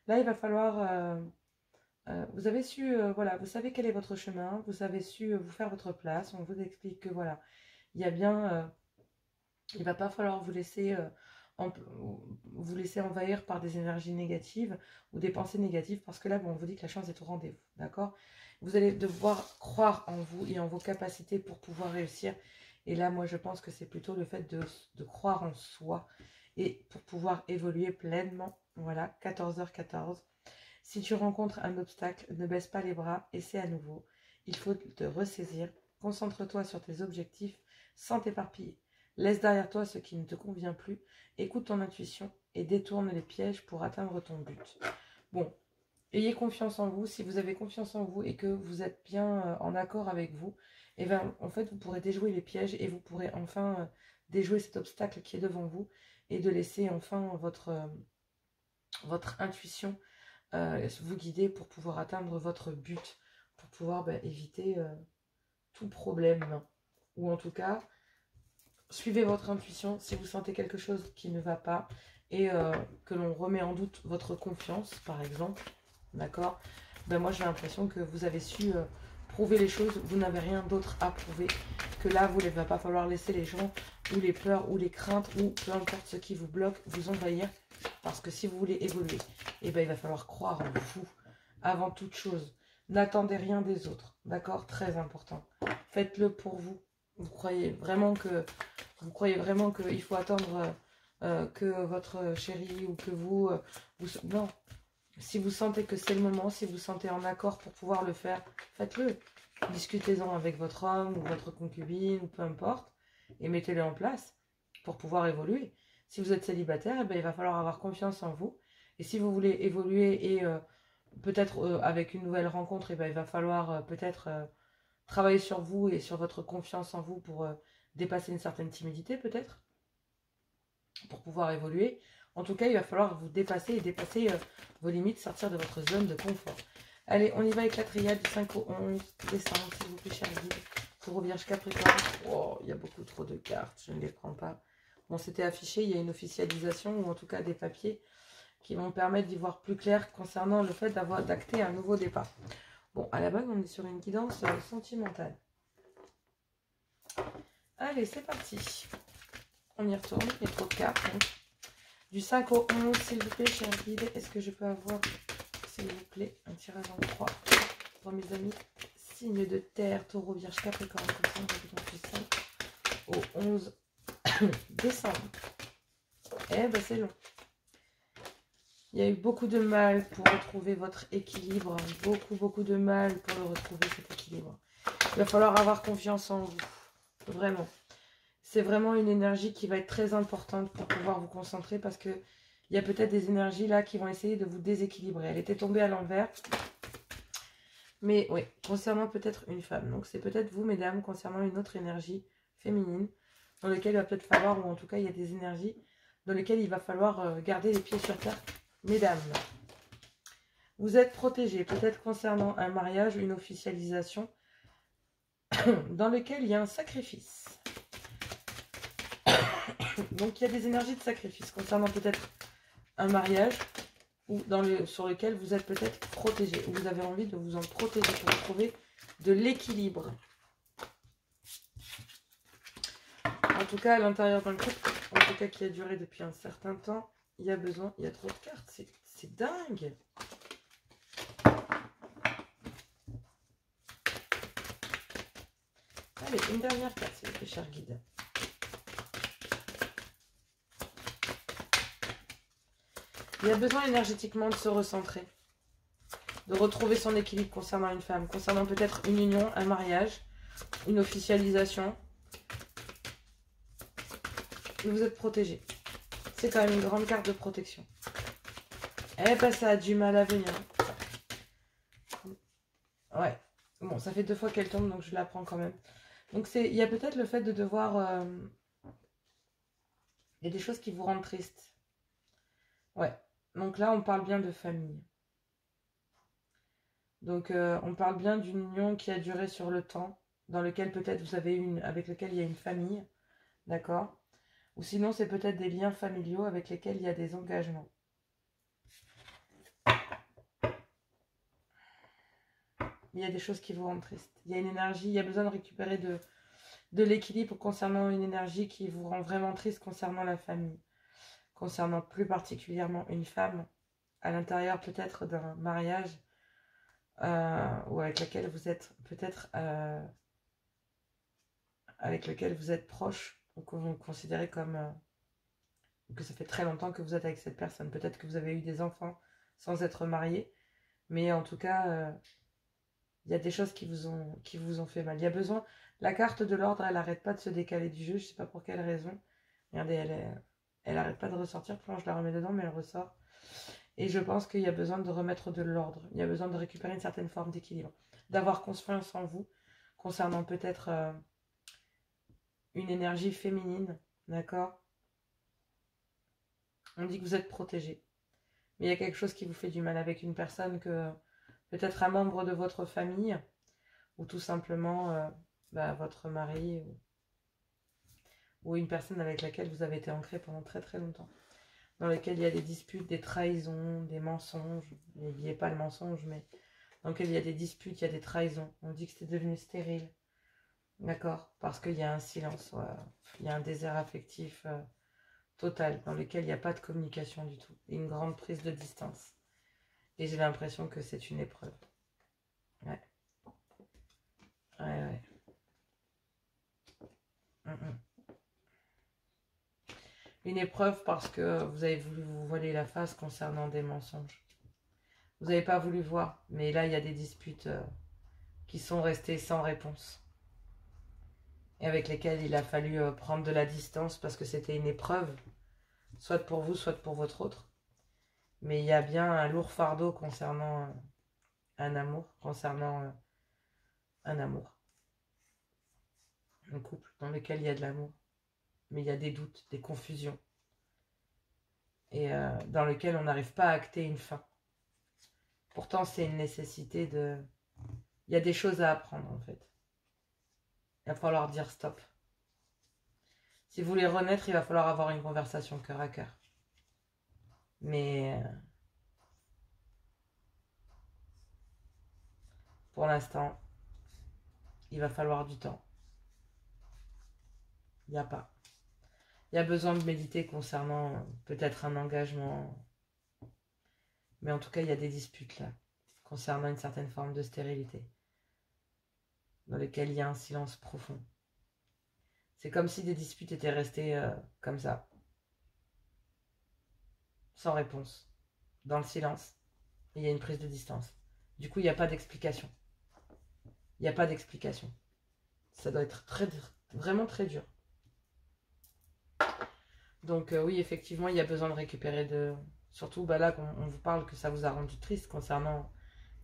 Là, il va falloir... vous avez su, voilà, vous savez quel est votre chemin, vous avez su vous faire votre place. On vous explique que voilà, il y a bien... il ne va pas falloir vous laisser envahir par des énergies négatives ou des pensées négatives, parce que là, bon, on vous dit que la chance est au rendez-vous, d'accord? Vous allez devoir croire en vous et en vos capacités pour pouvoir réussir. Et là, moi, je pense que c'est plutôt le fait de croire en soi et pour pouvoir évoluer pleinement. Voilà, 14h14. Si tu rencontres un obstacle, ne baisse pas les bras, essaie à nouveau. Il faut te ressaisir. Concentre-toi sur tes objectifs sans t'éparpiller. Laisse derrière toi ce qui ne te convient plus. Écoute ton intuition et détourne les pièges pour atteindre ton but. Bon, ayez confiance en vous. Si vous avez confiance en vous et que vous êtes bien en accord avec vous, et bien, en fait, vous pourrez déjouer les pièges et vous pourrez enfin déjouer cet obstacle qui est devant vous et de laisser enfin votre intuition vous guider pour pouvoir atteindre votre but, pour pouvoir éviter tout problème. Ou en tout cas, suivez votre intuition si vous sentez quelque chose qui ne va pas et que l'on remet en doute votre confiance, par exemple. D'accord? Moi, j'ai l'impression que vous avez su prouver les choses. Vous n'avez rien d'autre à prouver. Que là, il ne va pas falloir laisser les gens ou les peurs ou les craintes ou peu importe ce qui vous bloque vous envahir. Parce que si vous voulez évoluer, il va falloir croire en vous avant toute chose. N'attendez rien des autres. D'accord? Très important. Faites-le pour vous. Vous croyez vraiment qu'il faut attendre que votre chéri ou que vous... non. Si vous sentez que c'est le moment, si vous sentez en accord pour pouvoir le faire, faites-le. Discutez-en avec votre homme ou votre concubine ou peu importe et mettez-le en place pour pouvoir évoluer. Si vous êtes célibataire, il va falloir avoir confiance en vous. Et si vous voulez évoluer et peut-être avec une nouvelle rencontre, il va falloir peut-être travailler sur vous et sur votre confiance en vous pour dépasser une certaine timidité peut-être, pour pouvoir évoluer. En tout cas, il va falloir vous dépasser et dépasser vos limites, sortir de votre zone de confort. Allez, on y va avec la triade du 5 au 11 décembre, s'il vous plaît, cher guide. Taureau, Vierge, Capricorne. Oh, il y a beaucoup trop de cartes, je ne les prends pas. Bon, c'était affiché, il y a une officialisation, ou en tout cas des papiers qui vont permettre d'y voir plus clair concernant le fait d'acter un nouveau départ. Bon, à la base, on est sur une guidance sentimentale. Allez, c'est parti. On y retourne, il y a trop de cartes. Hein. Du 5 au 11, s'il vous plaît, cher guide, est-ce que je peux avoir, s'il vous plaît, un tirage en 3 pour mes amis? Signe de terre, Taureau, Vierge, Capricorne, comme ça, on va du 5 au 11 décembre. C'est long. Il y a eu beaucoup de mal pour retrouver votre équilibre. Beaucoup de mal pour le retrouver, cet équilibre. Il va falloir avoir confiance en vous. Vraiment. C'est vraiment une énergie qui va être très importante pour pouvoir vous concentrer parce que il y a peut-être des énergies là qui vont essayer de vous déséquilibrer. Elle était tombée à l'envers. Mais oui, concernant peut-être une femme. Donc c'est peut-être vous, mesdames, concernant une autre énergie féminine dans laquelle il va peut-être falloir, ou en tout cas il y a des énergies dans lesquelles il va falloir garder les pieds sur terre. Mesdames, vous êtes protégées, peut-être concernant un mariage, une officialisation, dans lequel il y a un sacrifice. Donc il y a des énergies de sacrifice concernant peut-être un mariage ou sur lequel vous êtes peut-être protégé, ou vous avez envie de vous en protéger pour trouver de l'équilibre. En tout cas, à l'intérieur d'un couple, en tout cas qui a duré depuis un certain temps, il y a besoin, il y a trop de cartes, c'est dingue. Allez, une dernière carte, s'il vous plaît, cher guide. Il y a besoin énergétiquement de se recentrer, de retrouver son équilibre concernant une femme, concernant peut-être une union, un mariage, une officialisation. Vous êtes protégé. C'est quand même une grande carte de protection. Ça a du mal à venir. Ouais. Bon, ça fait 2 fois qu'elle tombe, donc je la prends quand même. Donc il y a peut-être le fait de devoir... il y a des choses qui vous rendent triste. Ouais. Donc là, on parle bien de famille. Donc on parle bien d'une union qui a duré sur le temps. dans lequel peut-être vous avez avec lequel il y a une famille, d'accord? Ou sinon, c'est peut-être des liens familiaux avec lesquels il y a des engagements. Il y a des choses qui vous rendent triste. Il y a une énergie, il y a besoin de récupérer de l'équilibre concernant une énergie qui vous rend vraiment triste concernant la famille. Concernant plus particulièrement une femme à l'intérieur peut-être d'un mariage ou avec laquelle vous êtes peut-être avec lequel vous êtes proche ou que vous considérez comme que ça fait très longtemps que vous êtes avec cette personne. Peut-être que vous avez eu des enfants sans être marié, mais en tout cas, il y a des choses qui vous ont fait mal. Il y a besoin... La carte de l'ordre, elle n'arrête pas de se décaler du jeu, je ne sais pas pour quelle raison. Regardez, elle n'arrête pas de ressortir, quand je la remets dedans, mais elle ressort. Et je pense qu'il y a besoin de remettre de l'ordre. Il y a besoin de récupérer une certaine forme d'équilibre. D'avoir confiance en vous, concernant peut-être une énergie féminine, d'accord? On dit que vous êtes protégé. Mais il y a quelque chose qui vous fait du mal avec une personne que... Peut-être un membre de votre famille, ou tout simplement votre mari, ou une personne avec laquelle vous avez été ancré pendant très très longtemps. Dans lequel il y a des disputes, des trahisons, des mensonges. N'oubliez pas le mensonge, mais dans lequel il y a des disputes, il y a des trahisons. On dit que c'est devenu stérile. D'accord? Parce qu'il y a un silence, il y a un désert affectif total, dans lequel il n'y a pas de communication du tout. Et une grande prise de distance. Et j'ai l'impression que c'est une épreuve. Ouais. Ouais. Une épreuve parce que vous avez voulu vous voiler la face concernant des mensonges. Vous n'avez pas voulu voir, mais là, il y a des disputes qui sont restées sans réponse. Et avec lesquelles il a fallu prendre de la distance parce que c'était une épreuve, soit pour vous, soit pour votre autre. Mais il y a bien un lourd fardeau concernant un amour, un couple dans lequel il y a de l'amour, mais il y a des doutes, des confusions, et dans lequel on n'arrive pas à acter une fin. Pourtant, c'est une nécessité de... Il y a des choses à apprendre, en fait. Il va falloir dire stop. Si vous voulez renaître, il va falloir avoir une conversation cœur à cœur. Mais pour l'instant, il va falloir du temps. Il n'y a pas. Il y a besoin de méditer concernant peut-être un engagement. Mais en tout cas, il y a des disputes là, concernant une certaine forme de stérilité, dans lesquelles il y a un silence profond. C'est comme si des disputes étaient restées comme ça, sans réponse, dans le silence. Et il y a une prise de distance. Du coup, il n'y a pas d'explication. Il n'y a pas d'explication. Ça doit être vraiment très dur. Donc oui, effectivement, il y a besoin de récupérer de... Surtout là, on vous parle que ça vous a rendu triste concernant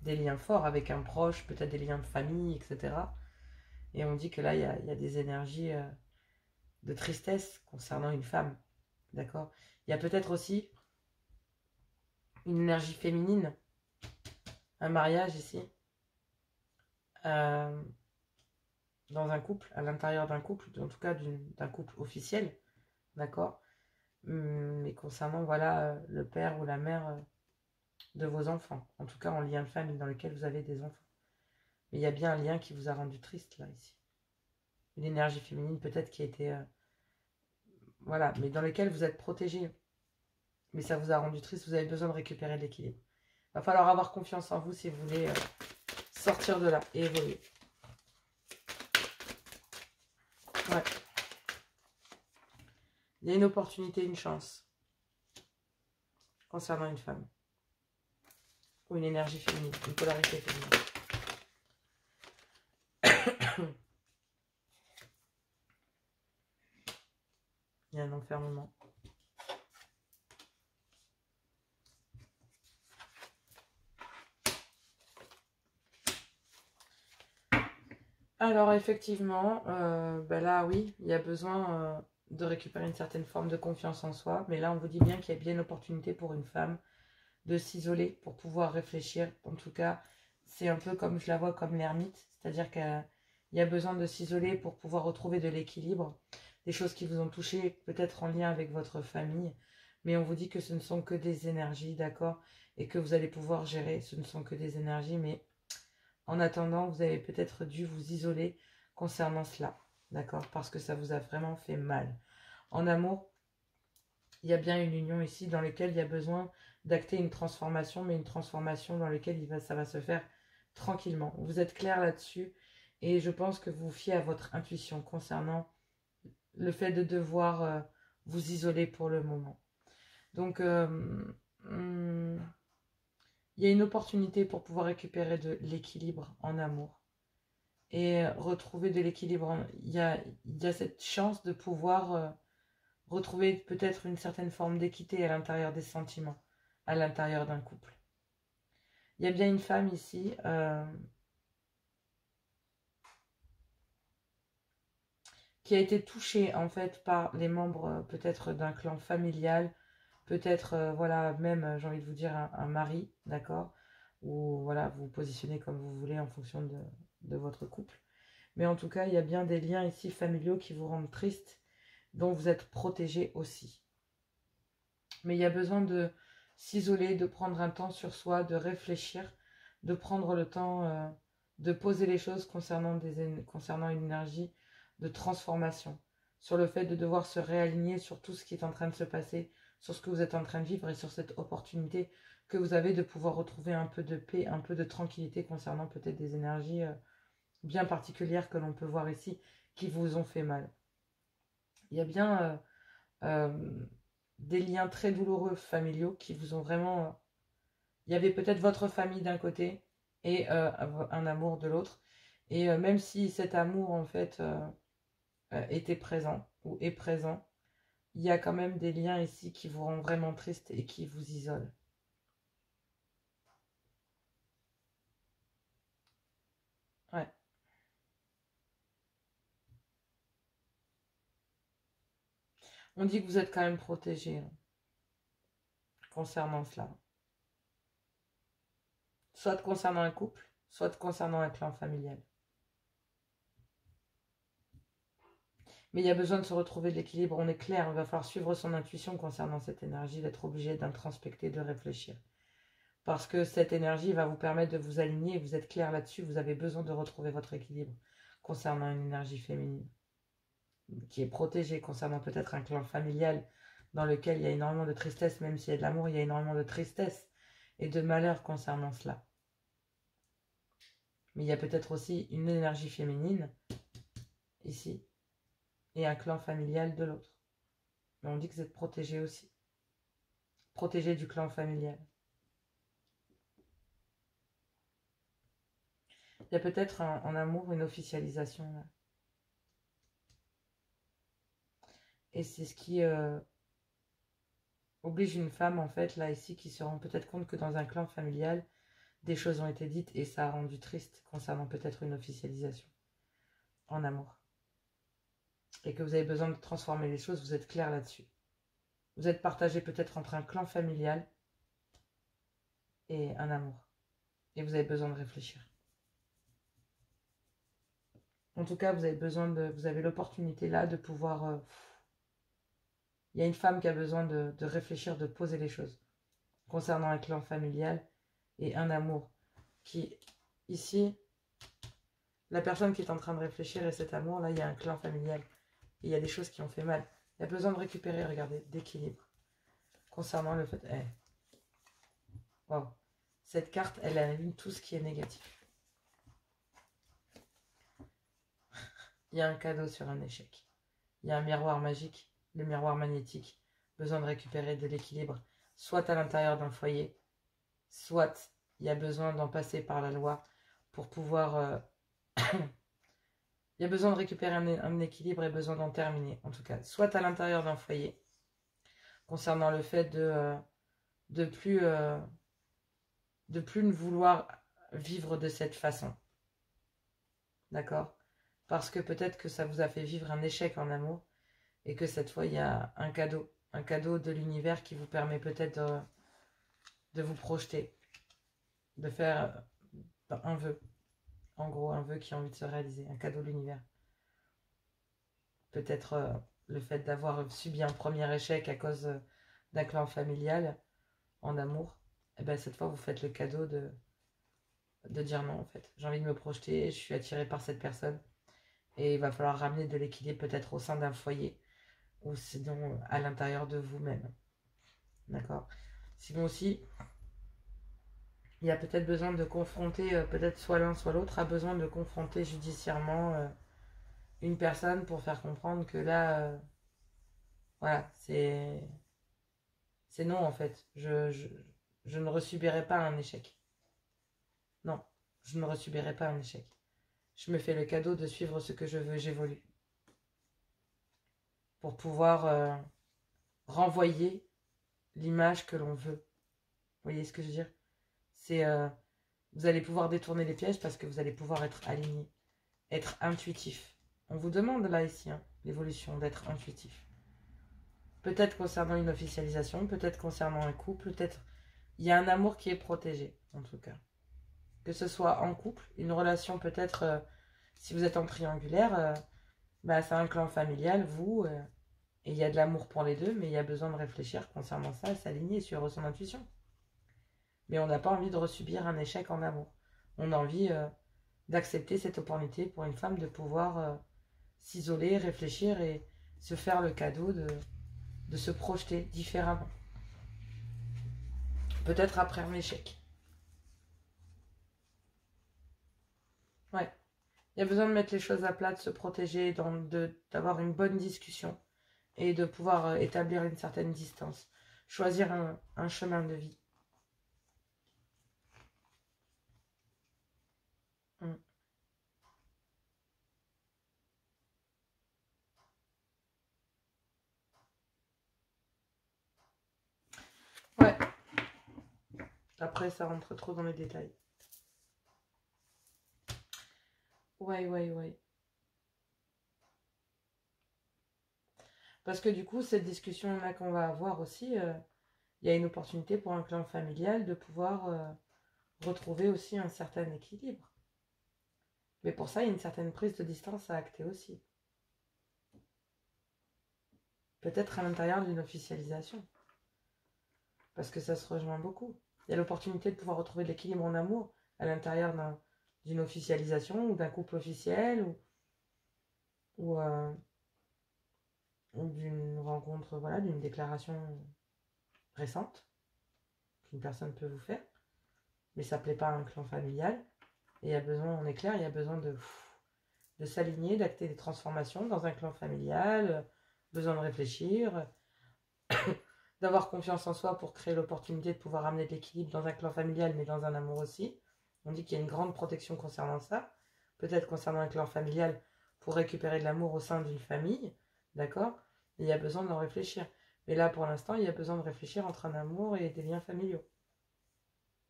des liens forts avec un proche, peut-être des liens de famille, etc. Et on dit que là, il y a des énergies de tristesse concernant une femme. D'accord? Il y a peut-être aussi une énergie féminine, un mariage ici, dans un couple, à l'intérieur d'un couple, en tout cas d'un couple officiel, d'accord? Mais concernant, voilà, le père ou la mère de vos enfants, en tout cas en lien de famille dans lequel vous avez des enfants. Mais il y a bien un lien qui vous a rendu triste, là, ici. Une énergie féminine peut-être qui a été... voilà, mais dans lequel vous êtes protégé. Mais ça vous a rendu triste, vous avez besoin de récupérer l'équilibre. Il va falloir avoir confiance en vous si vous voulez sortir de là et évoluer. Ouais. Il y a une opportunité, une chance concernant une femme. Ou une énergie féminine, une polarité féminine. Il y a un enfermement. Alors effectivement, là oui, il y a besoin de récupérer une certaine forme de confiance en soi. Mais là on vous dit bien qu'il y a bien une opportunité pour une femme de s'isoler pour pouvoir réfléchir. En tout cas, c'est un peu comme je la vois comme l'ermite. C'est-à-dire qu'elle Il y a besoin de s'isoler pour pouvoir retrouver de l'équilibre. Des choses qui vous ont touché, peut-être en lien avec votre famille. Mais on vous dit que ce ne sont que des énergies, d'accord? Et que vous allez pouvoir gérer. Ce ne sont que des énergies, mais en attendant, vous avez peut-être dû vous isoler concernant cela, d'accord? Parce que ça vous a vraiment fait mal. En amour, il y a bien une union ici dans laquelle il y a besoin d'acter une transformation, mais une transformation dans laquelle ça va se faire tranquillement. Vous êtes clair là-dessus et je pense que vous vous fiez à votre intuition concernant le fait de devoir vous isoler pour le moment. Donc, il y a une opportunité pour pouvoir récupérer de l'équilibre en amour et retrouver de l'équilibre. Il y a cette chance de pouvoir retrouver peut-être une certaine forme d'équité à l'intérieur des sentiments, à l'intérieur d'un couple. Il y a bien une femme ici qui a été touchée en fait par les membres peut-être d'un clan familial, peut-être voilà même j'ai envie de vous dire un mari, d'accord, ou voilà vous vous positionnez comme vous voulez en fonction de votre couple. Mais en tout cas il y a bien des liens ici familiaux qui vous rendent triste, dont vous êtes protégé aussi. Mais il y a besoin de s'isoler, de prendre un temps sur soi, de réfléchir, de prendre le temps de poser les choses concernant une énergie de transformation, sur le fait de devoir se réaligner sur tout ce qui est en train de se passer, sur ce que vous êtes en train de vivre et sur cette opportunité que vous avez de pouvoir retrouver un peu de paix, un peu de tranquillité concernant peut-être des énergies bien particulières que l'on peut voir ici qui vous ont fait mal. Il y a bien des liens très douloureux familiaux qui vous ont vraiment... il y avait peut-être votre famille d'un côté et un amour de l'autre. Et même si cet amour, en fait, était présent ou est présent, il y a quand même des liens ici qui vous rendent vraiment triste et qui vous isolent. Ouais. On dit que vous êtes quand même protégé concernant cela. Soit concernant un couple, soit concernant un clan familial. Mais il y a besoin de se retrouver de l'équilibre, on est clair, il va falloir suivre son intuition concernant cette énergie, d'être obligé d'introspecter, de réfléchir. Parce que cette énergie va vous permettre de vous aligner, vous êtes clair là-dessus, vous avez besoin de retrouver votre équilibre concernant une énergie féminine qui est protégée, concernant peut-être un clan familial dans lequel il y a énormément de tristesse, même s'il y a de l'amour, il y a énormément de tristesse et de malheur concernant cela. Mais il y a peut-être aussi une énergie féminine ici et un clan familial de l'autre. Mais on dit que vous êtes protégé aussi. Protégé du clan familial. Il y a peut-être en amour une officialisation là. Et c'est ce qui oblige une femme en fait là ici qui se rend peut-être compte que dans un clan familial, des choses ont été dites et ça a rendu triste concernant peut-être une officialisation en amour. Et que vous avez besoin de transformer les choses, vous êtes clair là-dessus. Vous êtes partagé peut-être entre un clan familial et un amour. Et vous avez besoin de réfléchir. En tout cas, vous avez l'opportunité là de pouvoir... il y a une femme qui a besoin de réfléchir, de poser les choses concernant un clan familial et un amour. Qui, ici, la personne qui est en train de réfléchir et cet amour, là, il y a un clan familial. Et il y a des choses qui ont fait mal. Il y a besoin de récupérer, regardez, d'équilibre. Concernant le fait... Wow. Cette carte, elle annule tout ce qui est négatif. Il y a un cadeau sur un échec. Il y a un miroir magique, le miroir magnétique. Besoin de récupérer de l'équilibre, soit à l'intérieur d'un foyer, soit il y a besoin d'en passer par la loi pour pouvoir... il y a besoin de récupérer un équilibre et besoin d'en terminer, en tout cas. Soit à l'intérieur d'un foyer, concernant le fait de plus ne vouloir vivre de cette façon. D'accord? Parce que peut-être que ça vous a fait vivre un échec en amour et que cette fois, il y a un cadeau de l'univers qui vous permet peut-être de vous projeter, de faire un vœu, En gros, un vœu qui a envie de se réaliser, un cadeau de l'univers. Peut-être le fait d'avoir subi un premier échec à cause d'un clan familial en amour. Et ben cette fois, vous faites le cadeau de dire non, en fait. J'ai envie de me projeter, je suis attirée par cette personne. Et il va falloir ramener de l'équilibre peut-être au sein d'un foyer ou sinon à l'intérieur de vous-même. D'accord? Sinon aussi, il y a peut-être besoin de confronter, peut-être soit l'un soit l'autre a besoin de confronter judiciairement une personne pour faire comprendre que là, voilà, c'est non en fait. Je ne resubirai pas un échec. Non, je ne resubirai pas un échec. Je me fais le cadeau de suivre ce que je veux, j'évolue. Pour pouvoir renvoyer l'image que l'on veut. Vous voyez ce que je veux dire? C'est vous allez pouvoir détourner les pièges parce que vous allez pouvoir être aligné, être intuitif. On vous demande là ici, hein, l'évolution, d'être intuitif. Peut-être concernant une officialisation, peut-être concernant un couple, peut-être il y a un amour qui est protégé, en tout cas. Que ce soit en couple, une relation peut-être, si vous êtes en triangulaire, bah, c'est un clan familial, vous, et il y a de l'amour pour les deux, mais il y a besoin de réfléchir concernant ça, s'aligner, suivre son intuition. Mais on n'a pas envie de resubir un échec en amour. On a envie d'accepter cette opportunité pour une femme de pouvoir s'isoler, réfléchir et se faire le cadeau de se projeter différemment. Peut-être après un échec. Ouais. Il y a besoin de mettre les choses à plat, de se protéger, d'avoir une bonne discussion et de pouvoir établir une certaine distance. Choisir un chemin de vie. Ouais. Après, ça rentre trop dans les détails. Ouais. Parce que du coup, cette discussion-là qu'on va avoir aussi, il y a une opportunité pour un clan familial de pouvoir retrouver aussi un certain équilibre. Mais pour ça, il y a une certaine prise de distance à acter aussi. Peut-être à l'intérieur d'une officialisation. Parce que ça se rejoint beaucoup. Il y a l'opportunité de pouvoir retrouver de l'équilibre en amour à l'intérieur d'une officialisation ou d'un couple officiel ou d'une rencontre, voilà, d'une déclaration récente qu'une personne peut vous faire. Mais ça ne plaît pas à un clan familial. Et il y a besoin, on est clair, il y a besoin de s'aligner, d'acter des transformations dans un clan familial, besoin de réfléchir, d'avoir confiance en soi pour créer l'opportunité de pouvoir amener de l'équilibre dans un clan familial, mais dans un amour aussi. On dit qu'il y a une grande protection concernant ça. Peut-être concernant un clan familial pour récupérer de l'amour au sein d'une famille, d'accord? Il y a besoin d'en réfléchir. Mais là, pour l'instant, il y a besoin de réfléchir entre un amour et des liens familiaux.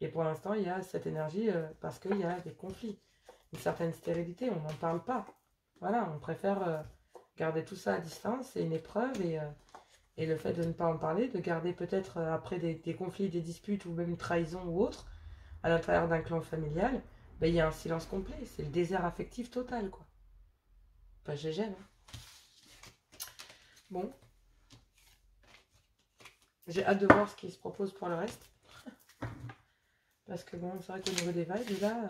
Et pour l'instant, il y a cette énergie parce qu'il y a des conflits, une certaine stérilité, on n'en parle pas. Voilà, on préfère garder tout ça à distance, c'est une épreuve et le fait de ne pas en parler, de garder peut-être après des conflits, des disputes ou même une trahison ou autre à l'intérieur d'un clan familial, ben, il y a un silence complet, c'est le désert affectif total, quoi. Pas GG, hein. Bon, j'ai hâte de voir ce qui se propose pour le reste. Parce que bon, c'est vrai qu'au niveau des vibes, là...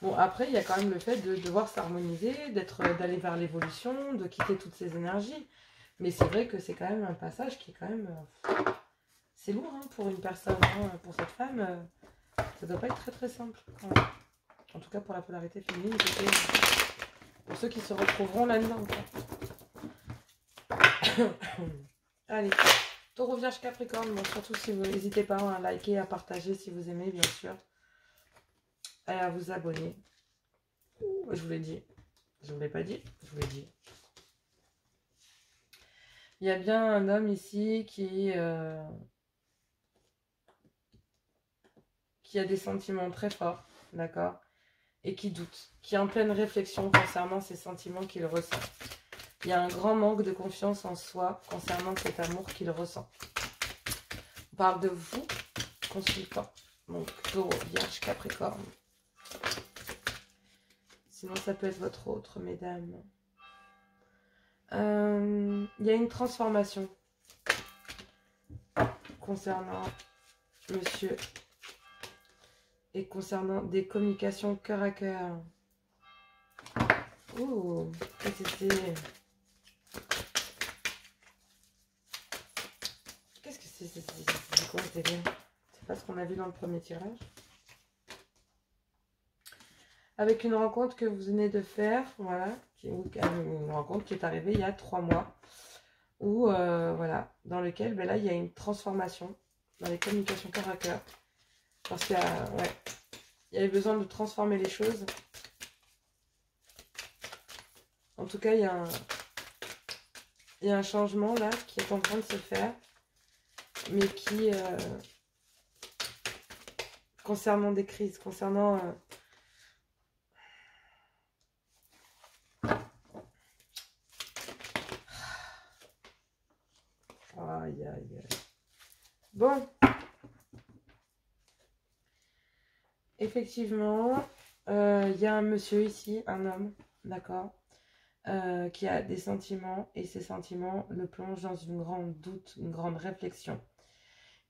Bon, après, il y a quand même le fait de devoir s'harmoniser, d'aller vers l'évolution, de quitter toutes ces énergies. Mais c'est vrai que c'est quand même un passage qui est quand même... c'est lourd hein, pour une personne, hein, pour cette femme. Ça doit pas être très très simple. En tout cas pour la polarité féminine, pour ceux qui se retrouveront là-dedans. Allez, Taureau, Vierge, Capricorne. Bon, surtout si vous n'hésitez pas à liker, à partager si vous aimez, bien sûr. Et à vous abonner. Je vous l'ai dit. Je vous l'ai pas dit, je vous l'ai dit. Il y a bien un homme ici qui a des sentiments très forts, d'accord, et qui doute, qui est en pleine réflexion concernant ces sentiments qu'il ressent. Il y a un grand manque de confiance en soi concernant cet amour qu'il ressent. On parle de vous, consultant. Donc, Taureau, Vierge, Capricorne. Sinon, ça peut être votre autre, mesdames. Il y a une transformation concernant monsieur et concernant des communications cœur à cœur. Ouh, qu'est-ce que c'est? Qu'est-ce que c'est quoi ce délire? C'est pas ce qu'on a vu dans le premier tirage. Avec une rencontre que vous venez de faire, voilà, une rencontre qui est arrivée il y a 3 mois, où, voilà, dans lequel, ben là, il y a une transformation dans les communications cœur à cœur. Parce qu'il y a, ouais, il y avait besoin de transformer les choses. En tout cas, il y a un changement là qui est en train de se faire, mais qui, concernant des crises, concernant... Aïe, aïe, aïe. Bon. Effectivement, il y a un monsieur ici, un homme, d'accord, qui a des sentiments, et ces sentiments le plongent dans une grande doute, une grande réflexion.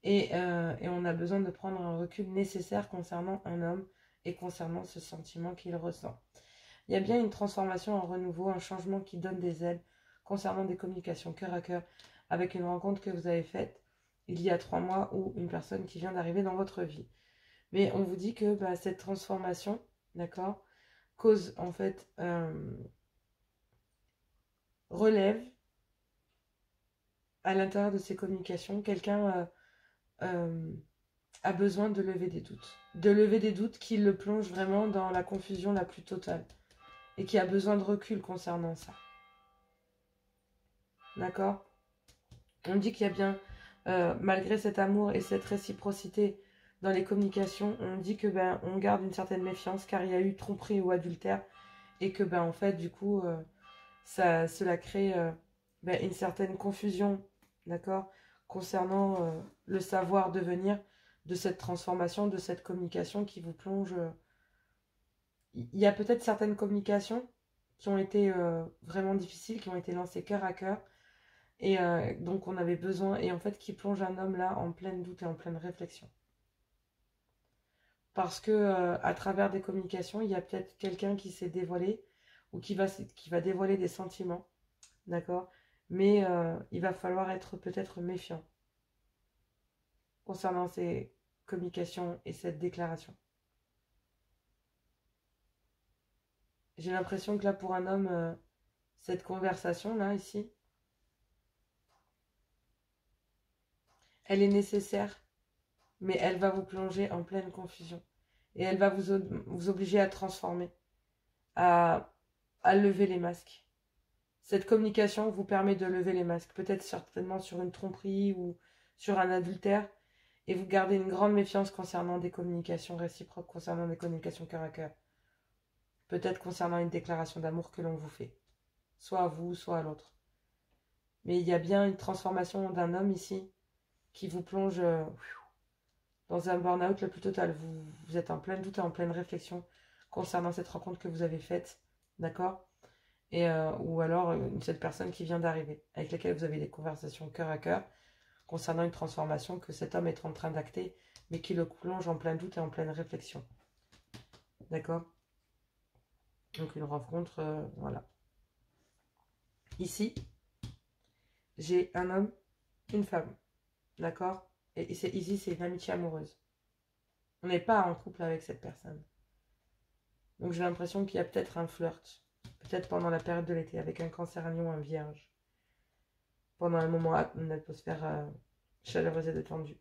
Et on a besoin de prendre un recul nécessaire concernant un homme et concernant ce sentiment qu'il ressent. Il y a bien une transformation, un renouveau, un changement qui donne des ailes concernant des communications cœur à cœur avec une rencontre que vous avez faite il y a 3 mois ou une personne qui vient d'arriver dans votre vie. Mais on vous dit que bah, cette transformation, d'accord, cause en fait, relève à l'intérieur de ces communications, quelqu'un a besoin de lever des doutes. De lever des doutes qui le plongent vraiment dans la confusion la plus totale. Et qui a besoin de recul concernant ça. D'accord? On dit qu'il y a bien, malgré cet amour et cette réciprocité dans les communications, on dit que ben on garde une certaine méfiance car il y a eu tromperie ou adultère et que ben en fait du coup cela crée ben, une certaine confusion, d'accord, concernant le savoir devenir de cette transformation, de cette communication qui vous plonge. Il y a peut-être certaines communications qui ont été vraiment difficiles, qui ont été lancées cœur à cœur. Et donc on avait besoin, et en fait qui plonge un homme là en pleine doute et en pleine réflexion. Parce que à travers des communications, il y a peut-être quelqu'un qui s'est dévoilé ou qui va dévoiler des sentiments, d'accord? Mais il va falloir être peut-être méfiant concernant ces communications et cette déclaration. J'ai l'impression que là pour un homme, cette conversation là ici, elle est nécessaire, mais elle va vous plonger en pleine confusion. Et elle va vous obliger à transformer, à lever les masques. Cette communication vous permet de lever les masques, peut-être certainement sur une tromperie ou sur un adultère, et vous gardez une grande méfiance concernant des communications réciproques, concernant des communications cœur à cœur. Peut-être concernant une déclaration d'amour que l'on vous fait, soit à vous, soit à l'autre. Mais il y a bien une transformation d'un homme ici qui vous plonge dans un burn-out le plus total. Vous êtes en plein doute et en pleine réflexion concernant cette rencontre que vous avez faite, d'accord? Et ou alors cette personne qui vient d'arriver, avec laquelle vous avez des conversations cœur à cœur, concernant une transformation que cet homme est en train d'acter, mais qui le plonge en plein doute et en pleine réflexion. D'accord? Donc une rencontre, voilà. Ici, j'ai un homme, une femme. D'accord? Et ici, c'est une amitié amoureuse. On n'est pas en couple avec cette personne. Donc j'ai l'impression qu'il y a peut-être un flirt. Peut-être pendant la période de l'été, avec un cancer à lion, un vierge. Pendant un moment, une atmosphère chaleureuse et détendue.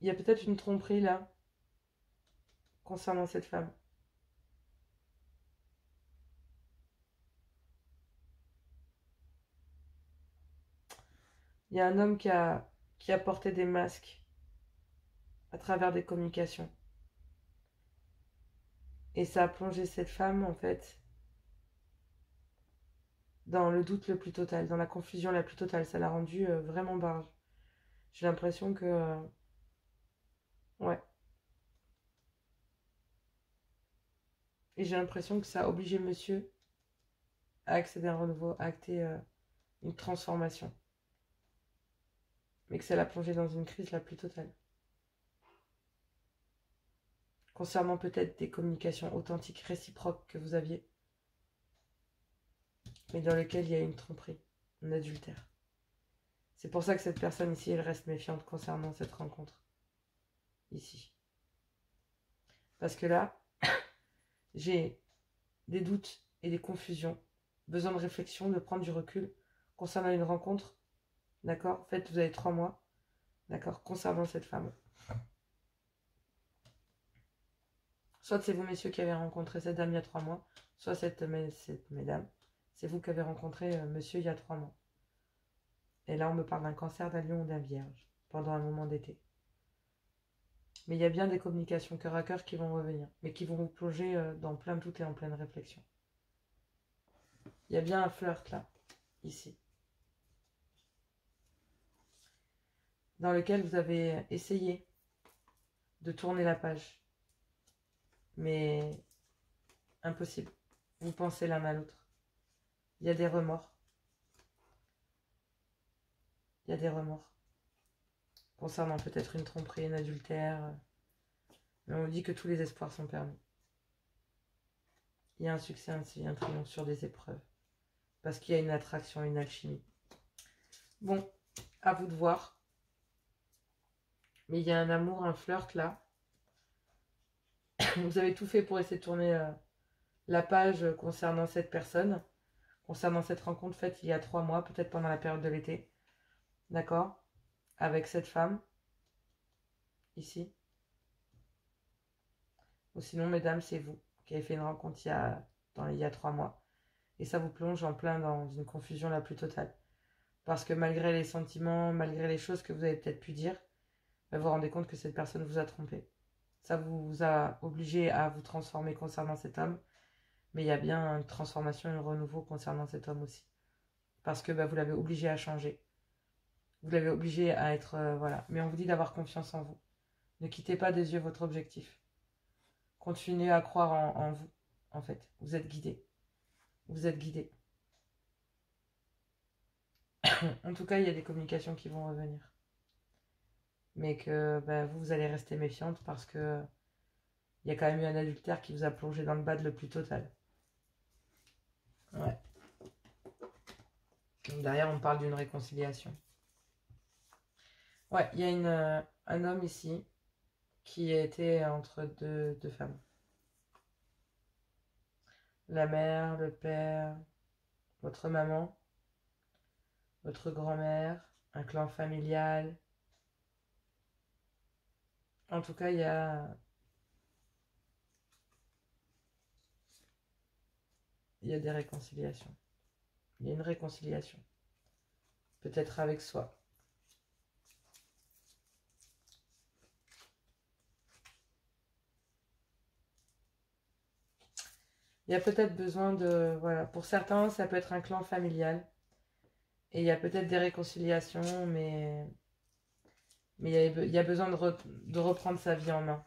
Il y a peut-être une tromperie là, concernant cette femme. Il y a un homme qui a porté des masques à travers des communications. Et ça a plongé cette femme, en fait, dans le doute le plus total, dans la confusion la plus totale. Ça l'a rendue vraiment barge. J'ai l'impression que... ouais. Et j'ai l'impression que ça a obligé monsieur à accéder à un renouveau, à acter une transformation. Mais que ça l'a plongé dans une crise la plus totale. Concernant peut-être des communications authentiques, réciproques que vous aviez, mais dans lesquelles il y a une tromperie, un adultère. C'est pour ça que cette personne ici, elle reste méfiante concernant cette rencontre. Ici. Parce que là, j'ai des doutes et des confusions, besoin de réflexion, de prendre du recul concernant une rencontre, d'accord? En fait, vous avez 3 mois, d'accord, concernant cette femme. Soit c'est vous, messieurs, qui avez rencontré cette dame il y a 3 mois, soit cette mesdames, c'est vous qui avez rencontré monsieur il y a 3 mois. Et là, on me parle d'un cancer, d'un lion ou d'un vierge, pendant un moment d'été. Mais il y a bien des communications cœur à cœur qui vont revenir, mais qui vont vous plonger dans plein de doutes et en pleine réflexion. Il y a bien un flirt là, ici, dans lequel vous avez essayé de tourner la page, mais impossible. Vous pensez l'un à l'autre. Il y a des remords. Il y a des remords. Concernant peut-être une tromperie, un adultère. Mais on dit que tous les espoirs sont permis. Il y a un succès ainsi, un triomphe sur des épreuves. Parce qu'il y a une attraction, une alchimie. Bon, à vous de voir. Mais il y a un amour, un flirt là. Vous avez tout fait pour essayer de tourner la page concernant cette personne. Concernant cette rencontre faite il y a 3 mois, peut-être pendant la période de l'été. D'accord? Avec cette femme. Ici. Ou sinon, mesdames, c'est vous qui avez fait une rencontre il y a 3 mois. Et ça vous plonge en plein dans une confusion la plus totale. Parce que malgré les sentiments, malgré les choses que vous avez peut-être pu dire, vous vous rendez compte que cette personne vous a trompé. Ça vous a obligé à vous transformer concernant cet homme. Mais il y a bien une transformation et un renouveau concernant cet homme aussi. Parce que vous l'avez obligé à changer. Vous l'avez obligé à être... voilà. Mais on vous dit d'avoir confiance en vous. Ne quittez pas des yeux votre objectif. Continuez à croire en vous, en fait. Vous êtes guidé. Vous êtes guidé. En tout cas, il y a des communications qui vont revenir. Mais que vous allez rester méfiante parce que il y a quand même eu un adultère qui vous a plongé dans le bad le plus total. Ouais. Donc derrière, on parle d'une réconciliation. Ouais, il y a un homme ici qui a été entre deux femmes. La mère, le père, votre maman, votre grand-mère, un clan familial. En tout cas, il y a des réconciliations. Il y a une réconciliation. Peut-être avec soi. Il y a peut-être besoin de... Voilà, pour certains, ça peut être un clan familial. Et il y a peut-être des réconciliations, mais il y a besoin de reprendre sa vie en main.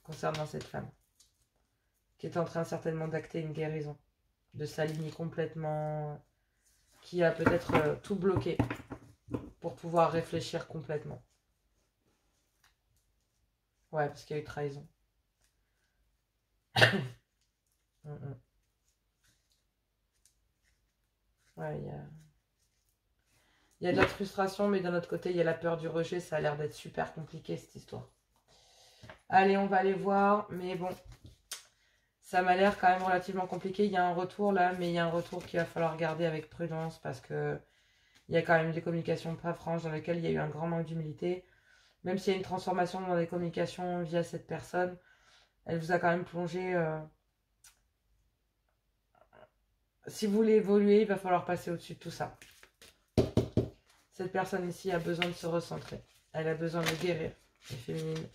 Concernant cette femme. Qui est en train certainement d'acter une guérison. De s'aligner complètement. Qui a peut-être tout bloqué. Pour pouvoir réfléchir complètement. Ouais, parce qu'il y a eu trahison. Ouais, il y a de la frustration, mais d'un autre côté, il y a la peur du rejet. Ça a l'air d'être super compliqué, cette histoire. Allez, on va aller voir. Mais bon, ça m'a l'air quand même relativement compliqué. Il y a un retour là, mais il y a un retour qu'il va falloir garder avec prudence parce que il y a quand même des communications pas franches dans lesquelles il y a eu un grand manque d'humilité. Même s'il y a une transformation dans les communications via cette personne, elle vous a quand même plongé... Si vous voulez évoluer, il va falloir passer au-dessus de tout ça. Cette personne ici a besoin de se recentrer. Elle a besoin de guérir, les féminines.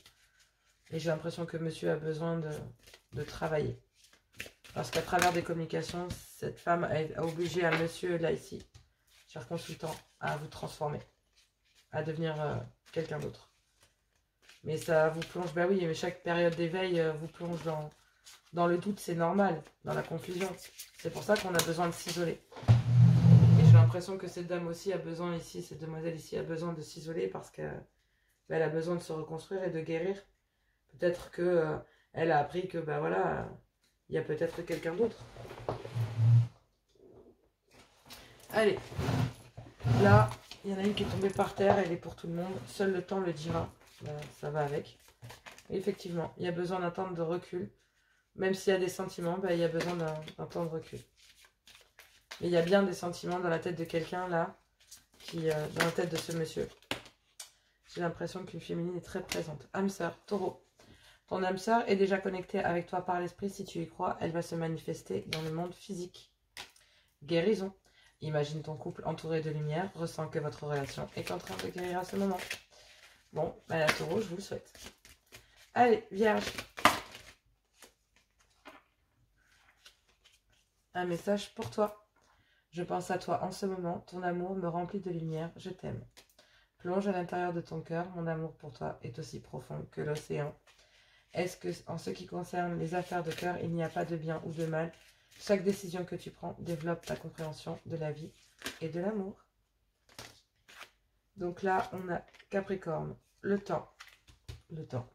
Et j'ai l'impression que monsieur a besoin de travailler. Parce qu'à travers des communications, cette femme a obligé à monsieur, là ici, cher consultant, à vous transformer. À devenir quelqu'un d'autre. Mais ça vous plonge, bah oui, mais chaque période d'éveil vous plonge dans le doute, c'est normal, dans la confusion. C'est pour ça qu'on a besoin de s'isoler. Et j'ai l'impression que cette dame aussi a besoin ici, cette demoiselle ici a besoin de s'isoler parce qu'elle a besoin de se reconstruire et de guérir. Peut-être que elle a appris que, bah voilà, il y a peut-être quelqu'un d'autre. Allez, là, il y en a une qui est tombée par terre, elle est pour tout le monde. Seul le temps le dira, ça va avec. Et effectivement, il y a besoin d'un temps de recul. Même s'il y a des sentiments, il y a besoin d'un temps de recul. Mais il y a bien des sentiments dans la tête de quelqu'un là, dans la tête de ce monsieur. J'ai l'impression qu'une féminine est très présente. Âme sœur, taureau. Ton âme sœur est déjà connectée avec toi par l'esprit. Si tu y crois, elle va se manifester dans le monde physique. Guérison. Imagine ton couple entouré de lumière. Ressens que votre relation est en train de guérir à ce moment. Bon, la taureau, je vous le souhaite. Allez, vierge. Un message pour toi. Je pense à toi en ce moment. Ton amour me remplit de lumière. Je t'aime. Plonge à l'intérieur de ton cœur. Mon amour pour toi est aussi profond que l'océan. Est-ce que, en ce qui concerne les affaires de cœur, il n'y a pas de bien ou de mal? Chaque décision que tu prends développe ta compréhension de la vie et de l'amour. Donc là, on a Capricorne. Le temps. Le temps.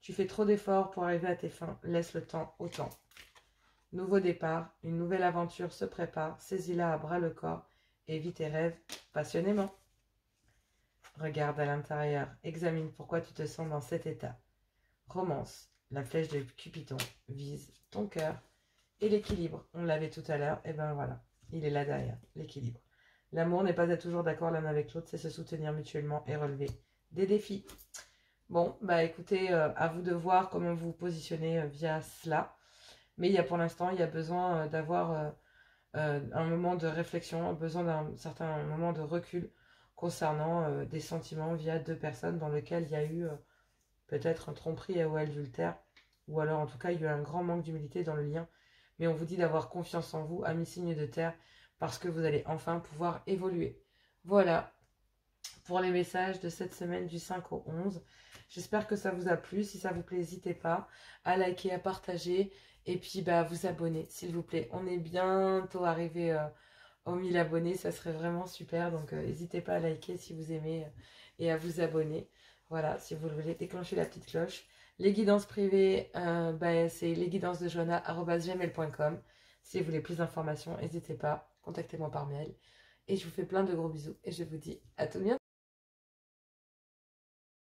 Tu fais trop d'efforts pour arriver à tes fins. Laisse le temps au temps. Nouveau départ. Une nouvelle aventure se prépare. Saisis-la à bras le corps et vis tes rêves passionnément. Regarde à l'intérieur. Examine pourquoi tu te sens dans cet état. Romance. La flèche de Cupidon vise ton cœur. Et l'équilibre, on l'avait tout à l'heure, et ben voilà, il est là derrière, l'équilibre. L'amour n'est pas être toujours d'accord l'un avec l'autre, c'est se soutenir mutuellement et relever des défis. Bon, bah écoutez, à vous de voir comment vous vous positionnez via cela. Mais pour l'instant, il y a besoin d'avoir un moment de réflexion, besoin d'un certain moment de recul concernant des sentiments via deux personnes dans lesquelles il y a eu peut-être un tromperie ou adultère, ou alors en tout cas il y a eu un grand manque d'humilité dans le lien. Mais on vous dit d'avoir confiance en vous, amis signes de terre, parce que vous allez enfin pouvoir évoluer. Voilà pour les messages de cette semaine du 5 au 11. J'espère que ça vous a plu. Si ça vous plaît, n'hésitez pas à liker, à partager et puis vous abonner, s'il vous plaît. On est bientôt arrivé aux 1000 abonnés, ça serait vraiment super. Donc n'hésitez pas à liker si vous aimez et à vous abonner. Voilà, si vous le voulez, déclenchez la petite cloche. Les guidances privées, c'est lesguidancesdejoanna@gmail.com. Si vous voulez plus d'informations, n'hésitez pas, contactez-moi par mail. Et je vous fais plein de gros bisous et je vous dis à tout bientôt.